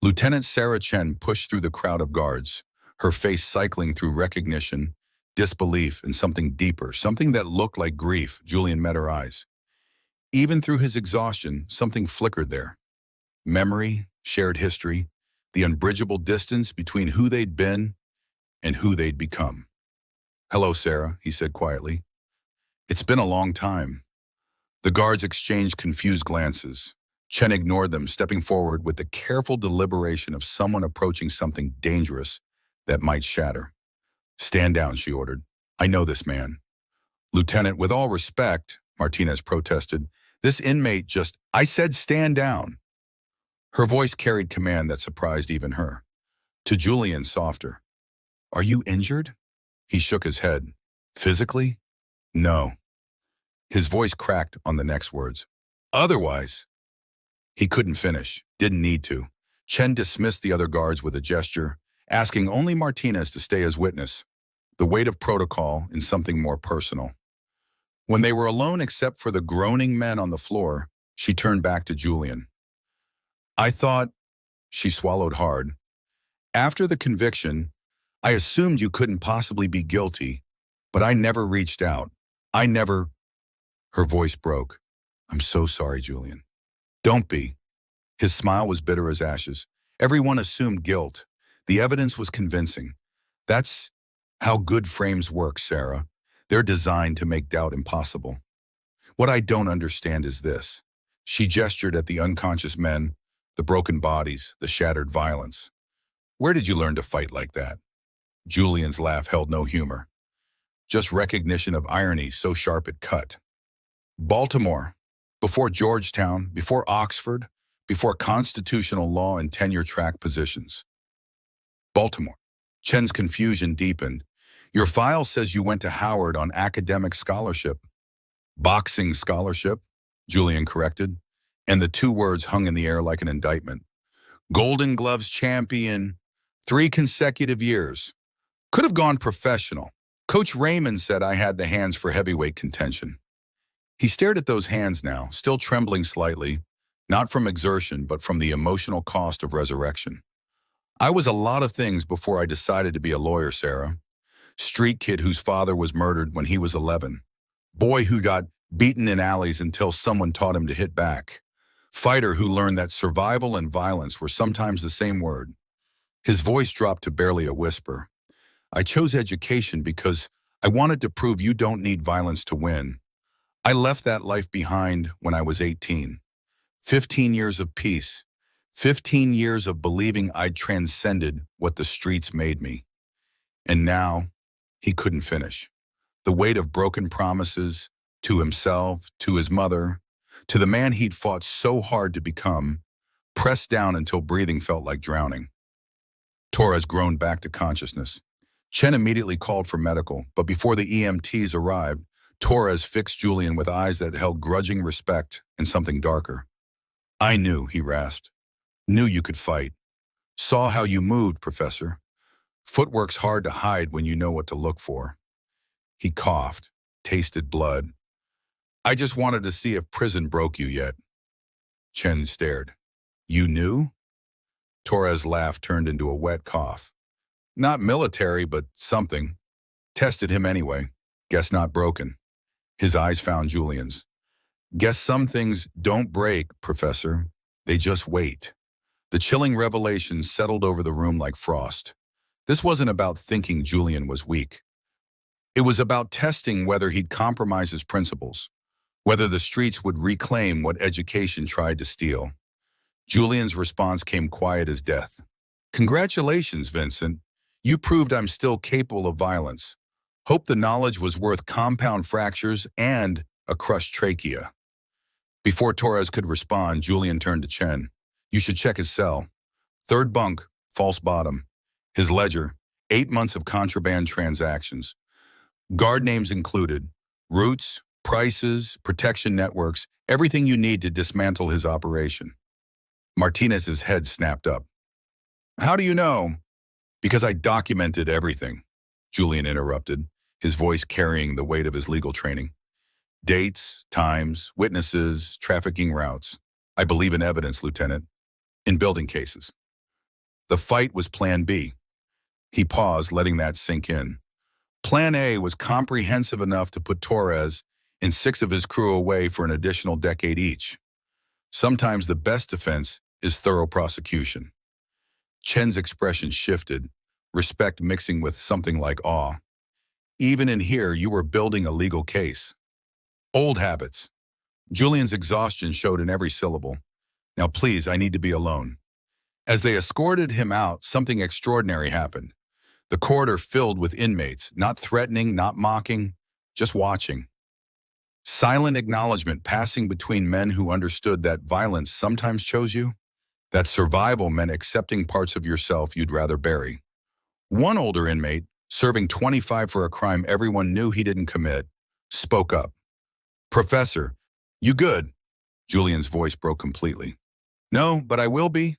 Lieutenant Sarah Chen pushed through the crowd of guards, her face cycling through recognition, disbelief, and something deeper, something that looked like grief. Julian met her eyes. Even through his exhaustion, something flickered there. Memory, shared history, the unbridgeable distance between who they'd been and who they'd become. "Hello, Sarah," he said quietly. "It's been a long time." The guards exchanged confused glances. Chen ignored them, stepping forward with the careful deliberation of someone approaching something dangerous that might shatter. "Stand down," she ordered. "I know this man." "Lieutenant, with all respect," Martinez protested, "this inmate just—" "I said stand down." Her voice carried command that surprised even her. To Julian, softer. "Are you injured?" He shook his head. "Physically? No." His voice cracked on the next words. "Otherwise." He couldn't finish, didn't need to. Chen dismissed the other guards with a gesture, asking only Martinez to stay as witness, the weight of protocol in something more personal. When they were alone except for the groaning men on the floor, she turned back to Julian. "I thought," she swallowed hard, "after the conviction, I assumed you couldn't possibly be guilty, but I never reached out. I never—" Her voice broke. "I'm so sorry, Julian." "Don't be." His smile was bitter as ashes. Everyone assumed guilt. The evidence was convincing. That's how good frames work, Sarah. They're designed to make doubt impossible. "What I don't understand is this." She gestured at the unconscious men, the broken bodies, the shattered violence. "Where did you learn to fight like that?" Julian's laugh held no humor. Just recognition of irony so sharp it cut. "Baltimore. Before Georgetown, before Oxford, before constitutional law and tenure-track positions." "Baltimore." Chen's confusion deepened. "Your file says you went to Howard on academic scholarship." "Boxing scholarship," Julian corrected, and the two words hung in the air like an indictment. "Golden Gloves champion, 3 consecutive years. Could have gone professional. Coach Raymond said I had the hands for heavyweight contention." He stared at those hands now, still trembling slightly, not from exertion, but from the emotional cost of resurrection. "I was a lot of things before I decided to be a lawyer, Sarah. Street kid whose father was murdered when he was 11. Boy who got beaten in alleys until someone taught him to hit back. Fighter who learned that survival and violence were sometimes the same word." His voice dropped to barely a whisper. "I chose education because I wanted to prove you don't need violence to win. I left that life behind when I was 18. 15 years of peace. 15 years of believing I'd transcended what the streets made me." And now, he couldn't finish. The weight of broken promises, to himself, to his mother, to the man he'd fought so hard to become, pressed down until breathing felt like drowning. Torres groaned back to consciousness. Chen immediately called for medical, but before the EMTs arrived, Torres fixed Julian with eyes that held grudging respect and something darker. "I knew," he rasped. "Knew you could fight. Saw how you moved, Professor. Footwork's hard to hide when you know what to look for." He coughed, tasted blood. "I just wanted to see if prison broke you yet." Chen stared. "You knew?" Torres' laugh turned into a wet cough. "Not military, but something. Tested him anyway. Guess not broken." His eyes found Julian's. "Guess some things don't break, Professor. They just wait." The chilling revelation settled over the room like frost. This wasn't about thinking Julian was weak. It was about testing whether he'd compromise his principles, whether the streets would reclaim what education tried to steal. Julian's response came quiet as death. Congratulations, Vincent. You proved I'm still capable of violence. Hope the knowledge was worth compound fractures and a crushed trachea. Before Torres could respond, Julian turned to Chen. You should check his cell. Third bunk, false bottom. His ledger, 8 months of contraband transactions. Guard names included routes, prices, protection networks, everything you need to dismantle his operation. Martinez's head snapped up. How do you know? Because I documented everything, Julian interrupted, his voice carrying the weight of his legal training. Dates, times, witnesses, trafficking routes. I believe in evidence, Lieutenant. In building cases. The fight was Plan B. He paused, letting that sink in. Plan A was comprehensive enough to put Torres and 6 of his crew away for an additional decade each. Sometimes the best defense is thorough prosecution. Chen's expression shifted, respect mixing with something like awe. Even in here, you were building a legal case. Old habits. Julian's exhaustion showed in every syllable. Now please, I need to be alone. As they escorted him out, something extraordinary happened. The corridor filled with inmates, not threatening, not mocking, just watching. Silent acknowledgement passing between men who understood that violence sometimes chose you, that survival meant accepting parts of yourself you'd rather bury. One older inmate, serving 25 for a crime everyone knew he didn't commit, spoke up. Professor, you good? Julian's voice broke completely. No, but I will be.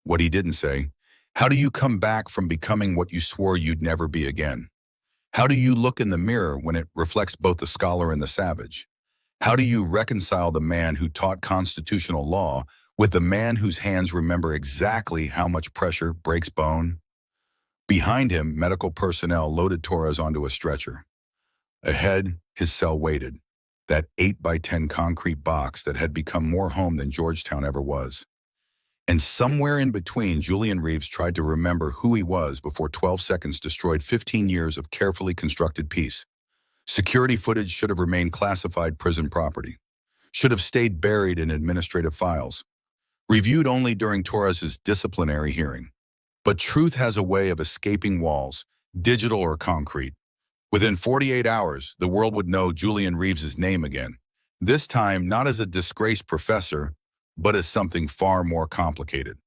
What he didn't say, how do you come back from becoming what you swore you'd never be again? How do you look in the mirror when it reflects both the scholar and the savage? How do you reconcile the man who taught constitutional law with the man whose hands remember exactly how much pressure breaks bone? Behind him, medical personnel loaded Torres onto a stretcher. Ahead, his cell waited, that 8x10 concrete box that had become more home than Georgetown ever was. And somewhere in between, Julian Reeves tried to remember who he was before 12 seconds destroyed 15 years of carefully constructed peace. Security footage should have remained classified prison property, should have stayed buried in administrative files, reviewed only during Torres's disciplinary hearing. But truth has a way of escaping walls, digital or concrete. Within 48 hours, the world would know Julian Reeves's name again, this time not as a disgraced professor, but as something far more complicated.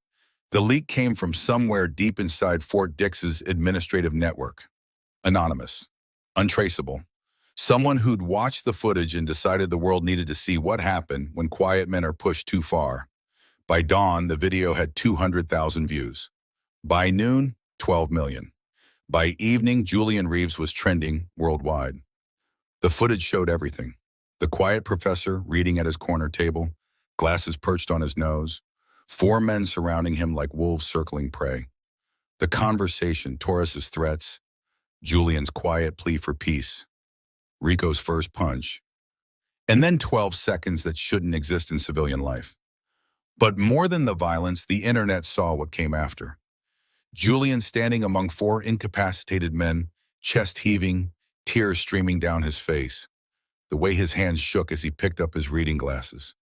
The leak came from somewhere deep inside Fort Dix's administrative network. Anonymous. Untraceable. Someone who'd watched the footage and decided the world needed to see what happened when quiet men are pushed too far. By dawn, the video had 200,000 views. By noon, 12 million. By evening, Julian Reeves was trending worldwide. The footage showed everything. The quiet professor reading at his corner table, glasses perched on his nose, 4 men surrounding him like wolves circling prey. The conversation, Torres's threats, Julian's quiet plea for peace, Rico's first punch, and then 12 seconds that shouldn't exist in civilian life. But more than the violence, the internet saw what came after. Julian standing among 4 incapacitated men, chest heaving, tears streaming down his face, the way his hands shook as he picked up his reading glasses.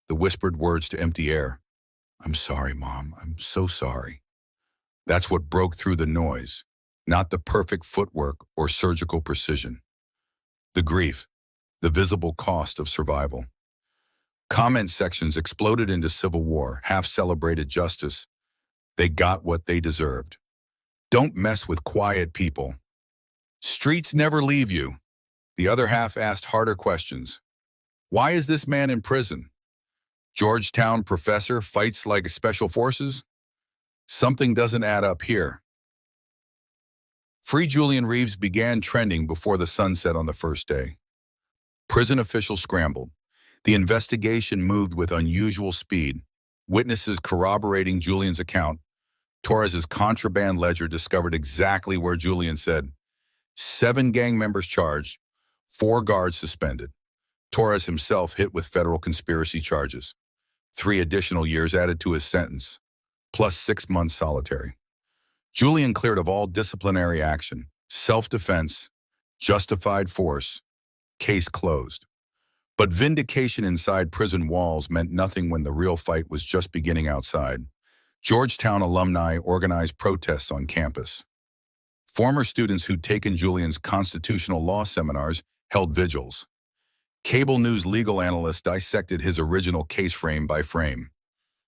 The whispered words to empty air. I'm sorry, Mom. I'm so sorry. That's what broke through the noise, not the perfect footwork or surgical precision. The grief, the visible cost of survival. Comment sections exploded into civil war, half celebrated justice. They got what they deserved. Don't mess with quiet people. Streets never leave you. The other half asked harder questions. Why is this man in prison? Georgetown professor fights like special forces? Something doesn't add up here. Free Julian Reeves began trending before the sun set on the first day. Prison officials scrambled. The investigation moved with unusual speed. Witnesses corroborating Julian's account. Torres's contraband ledger discovered exactly where Julian said. 7 gang members charged, 4 guards suspended. Torres himself hit with federal conspiracy charges. 3 additional years added to his sentence, plus 6 months solitary. Julian cleared of all disciplinary action, self-defense, justified force, case closed. But vindication inside prison walls meant nothing when the real fight was just beginning outside. Georgetown alumni organized protests on campus. Former students who'd taken Julian's constitutional law seminars held vigils. Cable news legal analysts dissected his original case frame by frame.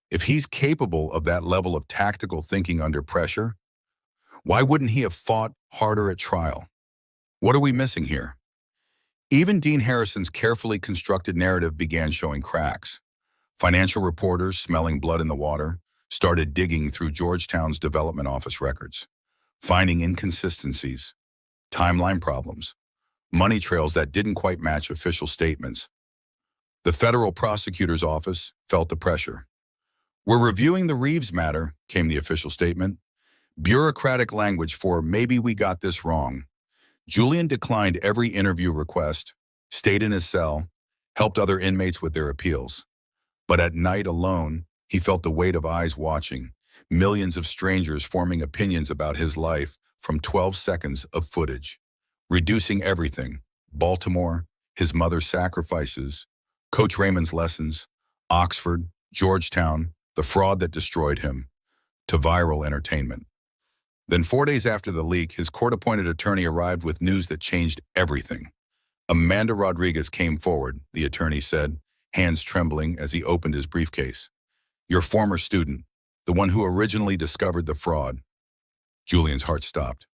If he's capable of that level of tactical thinking under pressure, why wouldn't he have fought harder at trial? What are we missing here? Even Dean Harrison's carefully constructed narrative began showing cracks. Financial reporters, smelling blood in the water, started digging through Georgetown's development office records, finding inconsistencies, timeline problems, money trails that didn't quite match official statements. The federal prosecutor's office felt the pressure. "We're reviewing the Reeves matter," came the official statement. Bureaucratic language for "maybe we got this wrong." Julian declined every interview request, stayed in his cell, helped other inmates with their appeals. But at night alone, he felt the weight of eyes watching, millions of strangers forming opinions about his life from 12 seconds of footage. Reducing everything: Baltimore, his mother's sacrifices, Coach Raymond's lessons, Oxford, Georgetown, the fraud that destroyed him, to viral entertainment. Then 4 days after the leak, his court-appointed attorney arrived with news that changed everything. Amanda Rodriguez came forward, the attorney said, hands trembling as he opened his briefcase. "Your former student, the one who originally discovered the fraud." Julian's heart stopped.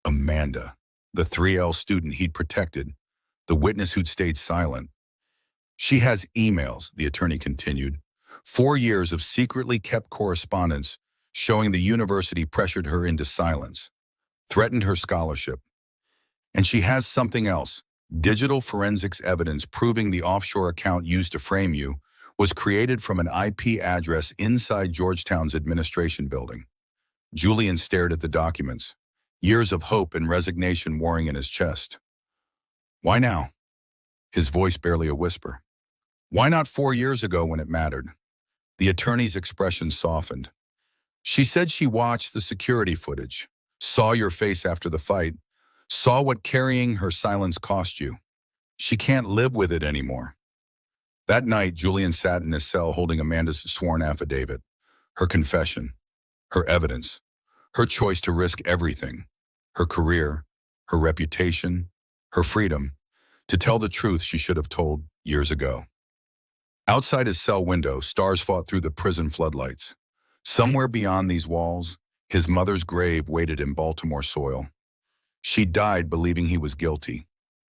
Amanda, the 3L student he'd protected, the witness who'd stayed silent. "She has emails," the attorney continued, 4 years of secretly kept correspondence showing the university pressured her into silence, threatened her scholarship. And she has something else: digital forensics evidence proving the offshore account used to frame you was created from an IP address inside Georgetown's administration building. Julian stared at the documents, years of hope and resignation warring in his chest. "Why now?" His voice barely a whisper. "Why not 4 years ago when it mattered?" The attorney's expression softened. "She said she watched the security footage, saw your face after the fight, saw what carrying her silence cost you. She can't live with it anymore." That night, Julian sat in his cell holding Amanda's sworn affidavit, her confession, her evidence, her choice to risk everything, her career, her reputation, her freedom, to tell the truth she should have told years ago. Outside his cell window, stars fought through the prison floodlights. Somewhere beyond these walls, his mother's grave waited in Baltimore soil. She died believing he was guilty.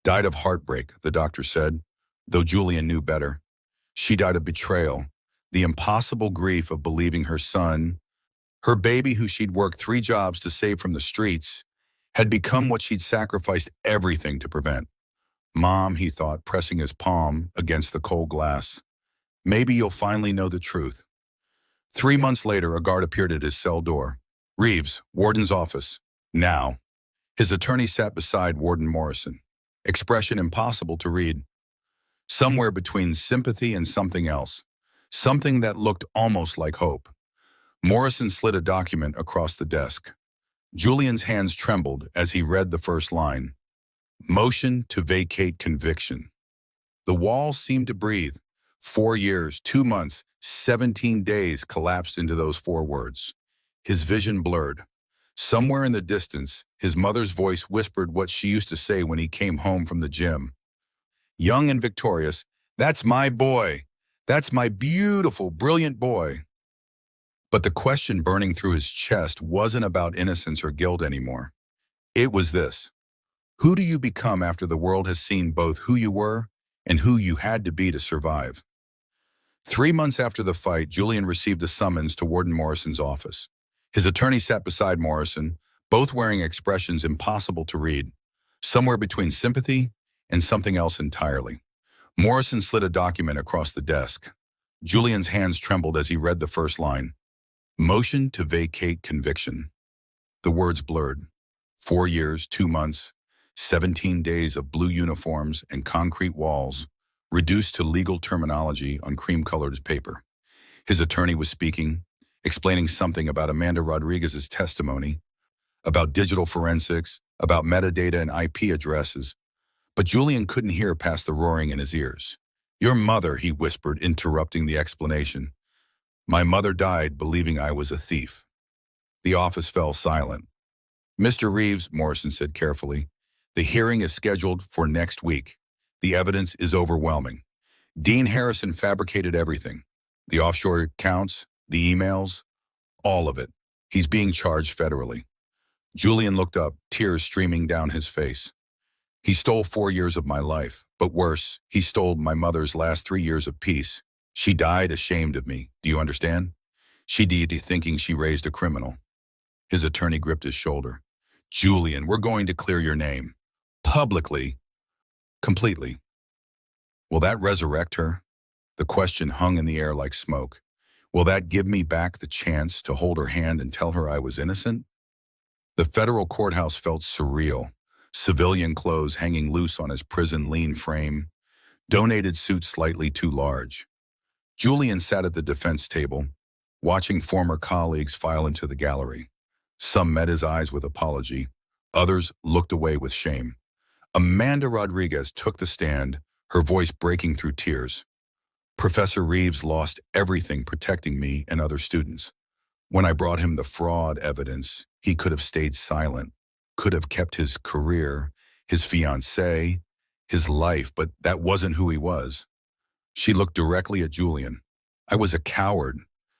Died of heartbreak, the doctor said, though Julian knew better. She died of betrayal, the impossible grief of believing her son, her baby who she'd worked 3 jobs to save from the streets, had become what she'd sacrificed everything to prevent. "Mom," he thought, pressing his palm against the cold glass, "maybe you'll finally know the truth." 3 months later, a guard appeared at his cell door. "Reeves, warden's office. Now." His attorney sat beside Warden Morrison, expression impossible to read. Somewhere between sympathy and something else, something that looked almost like hope. Morrison slid a document across the desk. Julian's hands trembled as he read the first line. "Motion to vacate conviction." The walls seemed to breathe. 4 years, 2 months, 17 days collapsed into those 4 words. His vision blurred. Somewhere in the distance, his mother's voice whispered what she used to say when he came home from the gym. Young and victorious, "That's my boy. That's my beautiful, brilliant boy." But the question burning through his chest wasn't about innocence or guilt anymore. It was this: who do you become after the world has seen both who you were and who you had to be to survive? 3 months after the fight, Julian received a summons to Warden Morrison's office. His attorney sat beside Morrison, both wearing expressions impossible to read, somewhere between sympathy and something else entirely. Morrison slid a document across the desk. Julian's hands trembled as he read the first line. "Motion to vacate conviction." The words blurred. 4 years, 2 months, 17 days of blue uniforms and concrete walls, reduced to legal terminology on cream-colored paper. His attorney was speaking, explaining something about Amanda Rodriguez's testimony, about digital forensics, about metadata and IP addresses. But Julian couldn't hear past the roaring in his ears. "Your mother," he whispered, interrupting the explanation. "My mother died believing I was a thief." The office fell silent. "Mr. Reeves," Morrison said carefully, "the hearing is scheduled for next week. The evidence is overwhelming. Dean Harrison fabricated everything. The offshore accounts, the emails, all of it. He's being charged federally." Julian looked up, tears streaming down his face. "He stole 4 years of my life, but worse, he stole my mother's last 3 years of peace. She died ashamed of me, do you understand? She died thinking she raised a criminal." His attorney gripped his shoulder. "Julian, we're going to clear your name. Publicly. Completely." "Will that resurrect her?" The question hung in the air like smoke. "Will that give me back the chance to hold her hand and tell her I was innocent?" The federal courthouse felt surreal. Civilian clothes hanging loose on his prison lean frame. Donated suits slightly too large. Julian sat at the defense table, watching former colleagues file into the gallery. Some met his eyes with apology. Others looked away with shame. Amanda Rodriguez took the stand, her voice breaking through tears. "Professor Reeves lost everything protecting me and other students. When I brought him the fraud evidence, he could have stayed silent, could have kept his career, his fiancée, his life, but that wasn't who he was." She looked directly at Julian. "I was a coward.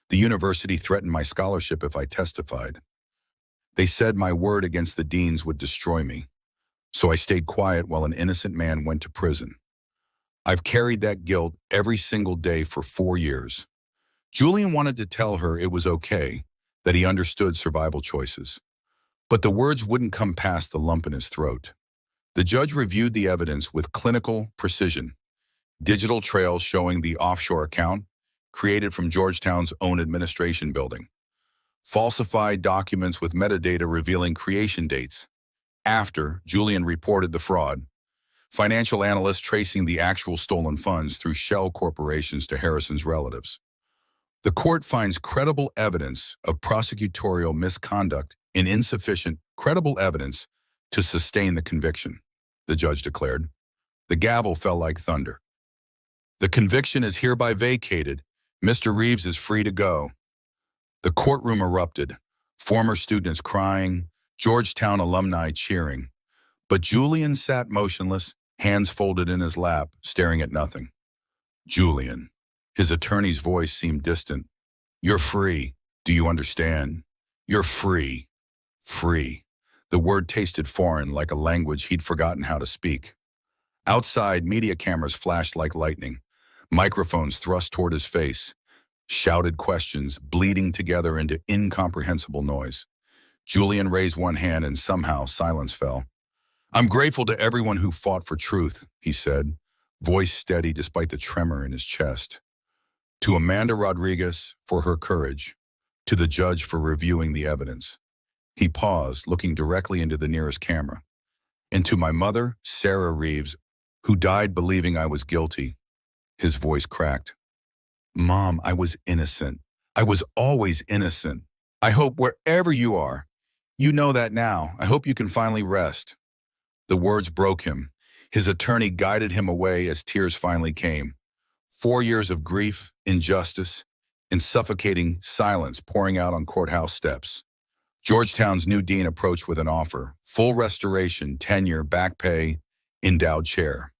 The university threatened my scholarship if I testified. They said my word against the deans would destroy me. So I stayed quiet while an innocent man went to prison. I've carried that guilt every single day for 4 years." Julian wanted to tell her it was okay, that he understood survival choices. But the words wouldn't come past the lump in his throat. The judge reviewed the evidence with clinical precision. Digital trails showing the offshore account, created from Georgetown's own administration building. Falsified documents with metadata revealing creation dates. After Julian reported the fraud, financial analysts tracing the actual stolen funds through shell corporations to Harrison's relatives. The court finds credible evidence of prosecutorial misconduct and insufficient credible evidence to sustain the conviction, the judge declared. The gavel fell like thunder. "The conviction is hereby vacated. Mr. Reeves is free to go." The courtroom erupted, former students crying, Georgetown alumni cheering. But Julian sat motionless, hands folded in his lap, staring at nothing. "Julian." His attorney's voice seemed distant. "You're free. Do you understand? You're free. Free." The word tasted foreign, like a language he'd forgotten how to speak. Outside, media cameras flashed like lightning. Microphones thrust toward his face. Shouted questions, bleeding together into incomprehensible noise. Julian raised one hand and somehow silence fell. "I'm grateful to everyone who fought for truth," he said, voice steady despite the tremor in his chest. "To Amanda Rodriguez for her courage. To the judge for reviewing the evidence." He paused, looking directly into the nearest camera. "And to my mother, Sarah Reeves, who died believing I was guilty." His voice cracked. "Mom, I was innocent. I was always innocent. I hope wherever you are, you know that now. I hope you can finally rest." The words broke him. His attorney guided him away as tears finally came. 4 years of grief, injustice, and suffocating silence pouring out on courthouse steps. Georgetown's new dean approached with an offer: full restoration, tenure, back pay, endowed chair.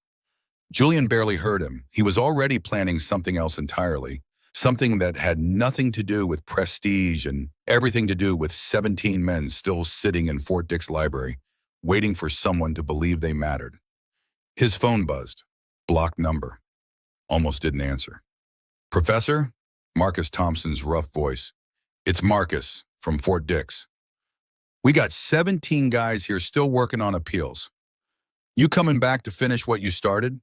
Julian barely heard him. He was already planning something else entirely, something that had nothing to do with prestige and everything to do with 17 men still sitting in Fort Dix Library, waiting for someone to believe they mattered. His phone buzzed. Blocked number. Almost didn't answer. "Professor?" Marcus Thompson's rough voice. "It's Marcus from Fort Dix. We got 17 guys here still working on appeals. You coming back to finish what you started?"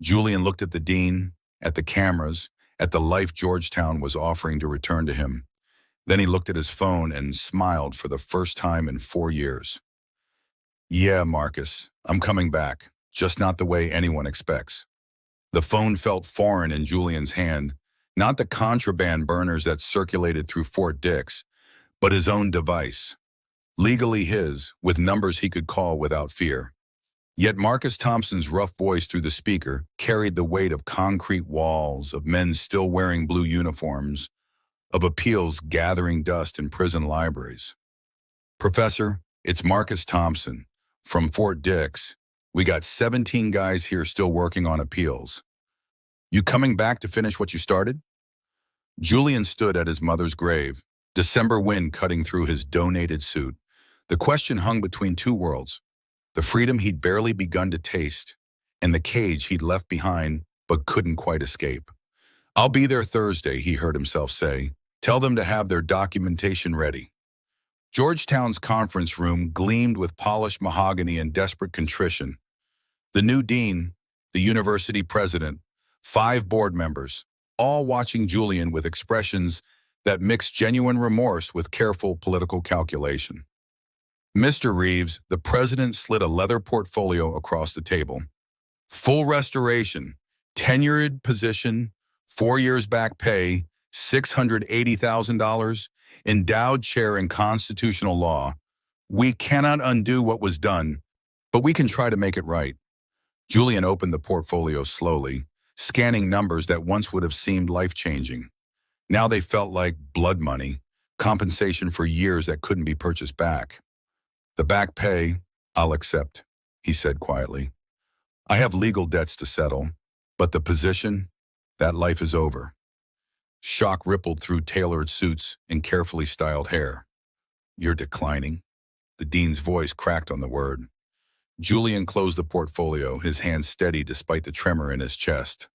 Julian looked at the dean, at the cameras, at the life Georgetown was offering to return to him. Then he looked at his phone and smiled for the first time in 4 years. "Yeah, Marcus, I'm coming back, just not the way anyone expects." The phone felt foreign in Julian's hand, Not the contraband burners that circulated through Fort Dix, but his own device. Legally his, with numbers he could call without fear. Yet Marcus Thompson's rough voice through the speaker carried the weight of concrete walls, of men still wearing blue uniforms, of appeals gathering dust in prison libraries. Professor, it's Marcus Thompson. From Fort Dix, we got 17 guys here still working on appeals. You coming back to finish what you started? Julian stood at his mother's grave, December wind cutting through his donated suit. The question hung between two worlds, the freedom he'd barely begun to taste, and the cage he'd left behind but couldn't quite escape. I'll be there Thursday, he heard himself say. Tell them to have their documentation ready. Georgetown's conference room gleamed with polished mahogany and desperate contrition. The new dean, the university president, 5 board members, all watching Julian with expressions that mixed genuine remorse with careful political calculation. Mr. Reeves, the president slid a leather portfolio across the table. Full restoration, tenured position, 4 years back pay, $680,000, endowed chair in constitutional law. We cannot undo what was done, but we can try to make it right. Julian opened the portfolio slowly, scanning numbers that once would have seemed life-changing. Now they felt like blood money, compensation for years that couldn't be purchased back. The back pay, I'll accept, he said quietly. I have legal debts to settle, but the position, that life is over. Shock rippled through tailored suits and carefully styled hair. You're declining. The dean's voice cracked on the word. Julian closed the portfolio, his hands steady despite the tremor in his chest.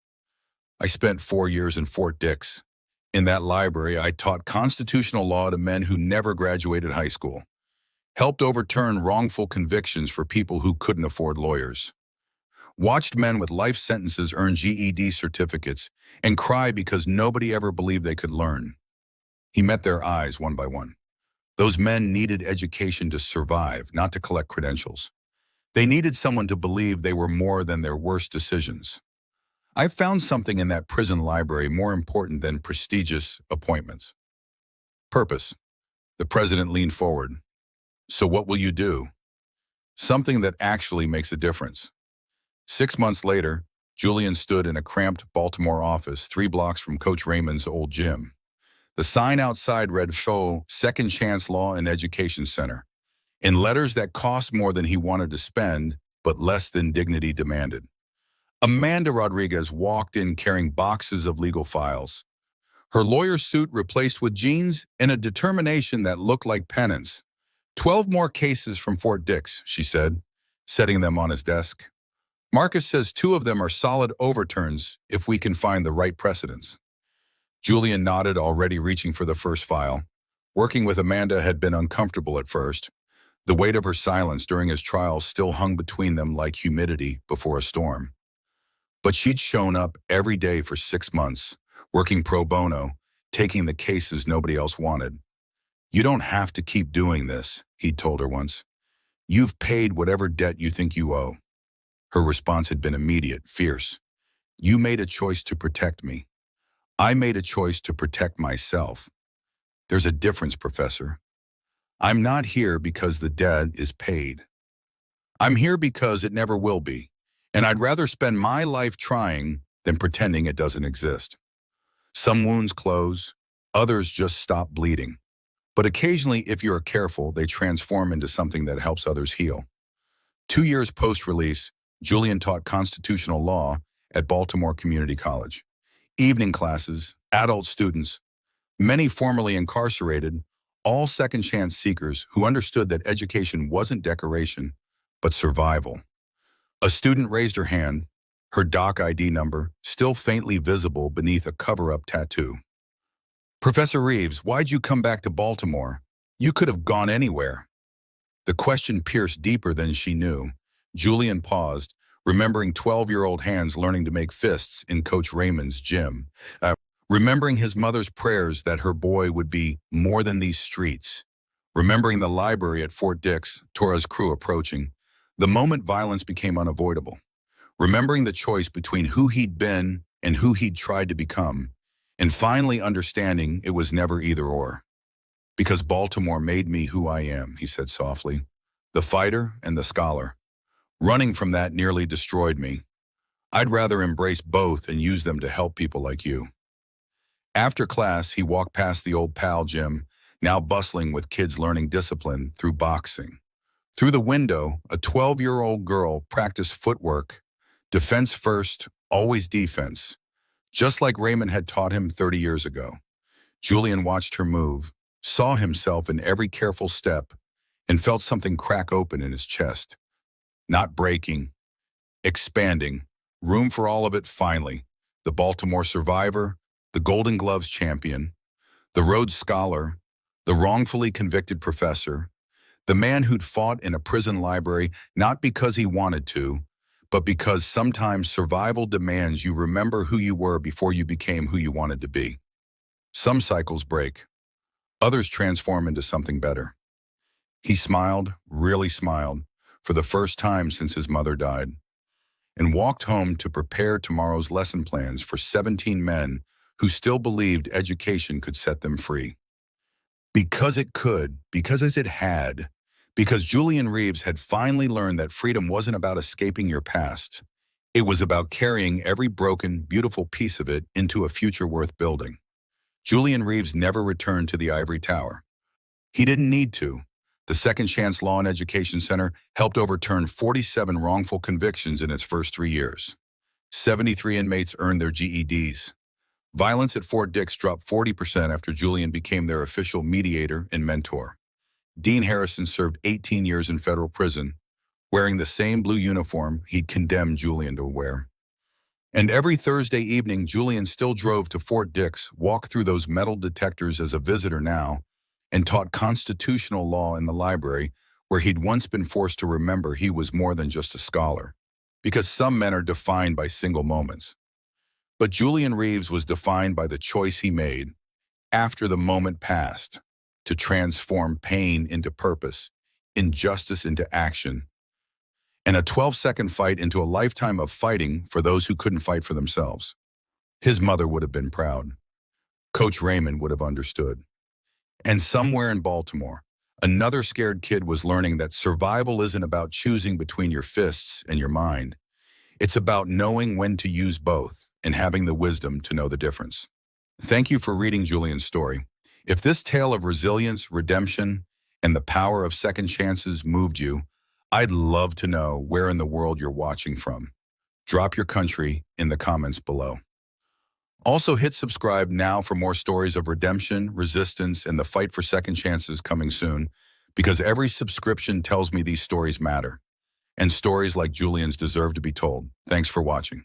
I spent 4 years in Fort Dix. In that library, I taught constitutional law to men who never graduated high school. Helped overturn wrongful convictions for people who couldn't afford lawyers. Watched men with life sentences earn GED certificates and cry because nobody ever believed they could learn. He met their eyes one by one. Those men needed education to survive, not to collect credentials. They needed someone to believe they were more than their worst decisions. I found something in that prison library more important than prestigious appointments. Purpose. The president leaned forward. So what will you do? Something that actually makes a difference. 6 months later, Julian stood in a cramped Baltimore office 3 blocks from Coach Raymond's old gym. The sign outside read "Show Second Chance Law and Education Center," in letters that cost more than he wanted to spend, but less than dignity demanded. Amanda Rodriguez walked in carrying boxes of legal files. Her lawyer's suit replaced with jeans and a determination that looked like penance. 12 more cases from Fort Dix, she said, setting them on his desk. Marcus says 2 of them are solid overturns if we can find the right precedents. Julian nodded, already reaching for the first file. Working with Amanda had been uncomfortable at first. The weight of her silence during his trial still hung between them like humidity before a storm. But she'd shown up every day for 6 months, working pro bono, taking the cases nobody else wanted. You don't have to keep doing this, he'd told her once. You've paid whatever debt you think you owe. Her response had been immediate, fierce. You made a choice to protect me. I made a choice to protect myself. There's a difference, Professor. I'm not here because the debt is paid. I'm here because it never will be, and I'd rather spend my life trying than pretending it doesn't exist. Some wounds close, others just stop bleeding. But occasionally, if you're careful, they transform into something that helps others heal. 2 years post-release, Julian taught constitutional law at Baltimore Community College. Evening classes, adult students, many formerly incarcerated, all second-chance seekers who understood that education wasn't decoration, but survival. A student raised her hand, her doc ID number still faintly visible beneath a cover-up tattoo. Professor Reeves, why'd you come back to Baltimore? You could have gone anywhere. The question pierced deeper than she knew. Julian paused, remembering 12-year-old hands learning to make fists in Coach Raymond's gym. Remembering his mother's prayers that her boy would be more than these streets. Remembering the library at Fort Dix, Torah's crew approaching. The moment violence became unavoidable. Remembering the choice between who he'd been and who he'd tried to become. and finally understanding it was never either or. Because Baltimore made me who I am, he said softly. The fighter and the scholar. Running from that nearly destroyed me. I'd rather embrace both and use them to help people like you. After class, he walked past the old pal gym, now bustling with kids learning discipline through boxing. Through the window, a 12-year-old girl practiced footwork, defense first, always defense, just like Raymond had taught him 30 years ago. Julian watched her move, saw himself in every careful step, and felt something crack open in his chest. Not breaking, expanding, room for all of it finally. The Baltimore survivor, the Golden Gloves champion, the Rhodes Scholar, the wrongfully convicted professor, the man who'd fought in a prison library not because he wanted to, but because sometimes survival demands you remember who you were before you became who you wanted to be. Some cycles break. Others transform into something better. He smiled, really smiled, for the first time since his mother died, and walked home to prepare tomorrow's lesson plans for 17 men who still believed education could set them free. Because it could, because it had, because Julian Reeves had finally learned that freedom wasn't about escaping your past. It was about carrying every broken, beautiful piece of it into a future worth building. Julian Reeves never returned to the ivory tower. He didn't need to. The Second Chance Law and Education Center helped overturn 47 wrongful convictions in its first 3 years. 73 inmates earned their GEDs. Violence at Fort Dix dropped 40% after Julian became their official mediator and mentor. Dean Harrison served 18 years in federal prison, wearing the same blue uniform he'd condemned Julian to wear. And every Thursday evening, Julian still drove to Fort Dix, walked through those metal detectors as a visitor now, and taught constitutional law in the library, where he'd once been forced to remember he was more than just a scholar. Because some men are defined by single moments. But Julian Reeves was defined by the choice he made, after the moment passed, to transform pain into purpose, injustice into action, and a 12-second fight into a lifetime of fighting for those who couldn't fight for themselves. His mother would have been proud. Coach Raymond would have understood. And somewhere in Baltimore, another scared kid was learning that survival isn't about choosing between your fists and your mind. It's about knowing when to use both and having the wisdom to know the difference. Thank you for reading Julian's story. If this tale of resilience, redemption, and the power of second chances moved you, I'd love to know where in the world you're watching from. Drop your country in the comments below. Also hit subscribe now for more stories of redemption, resistance, and the fight for second chances coming soon, because every subscription tells me these stories matter. And stories like Julian's deserve to be told. Thanks for watching.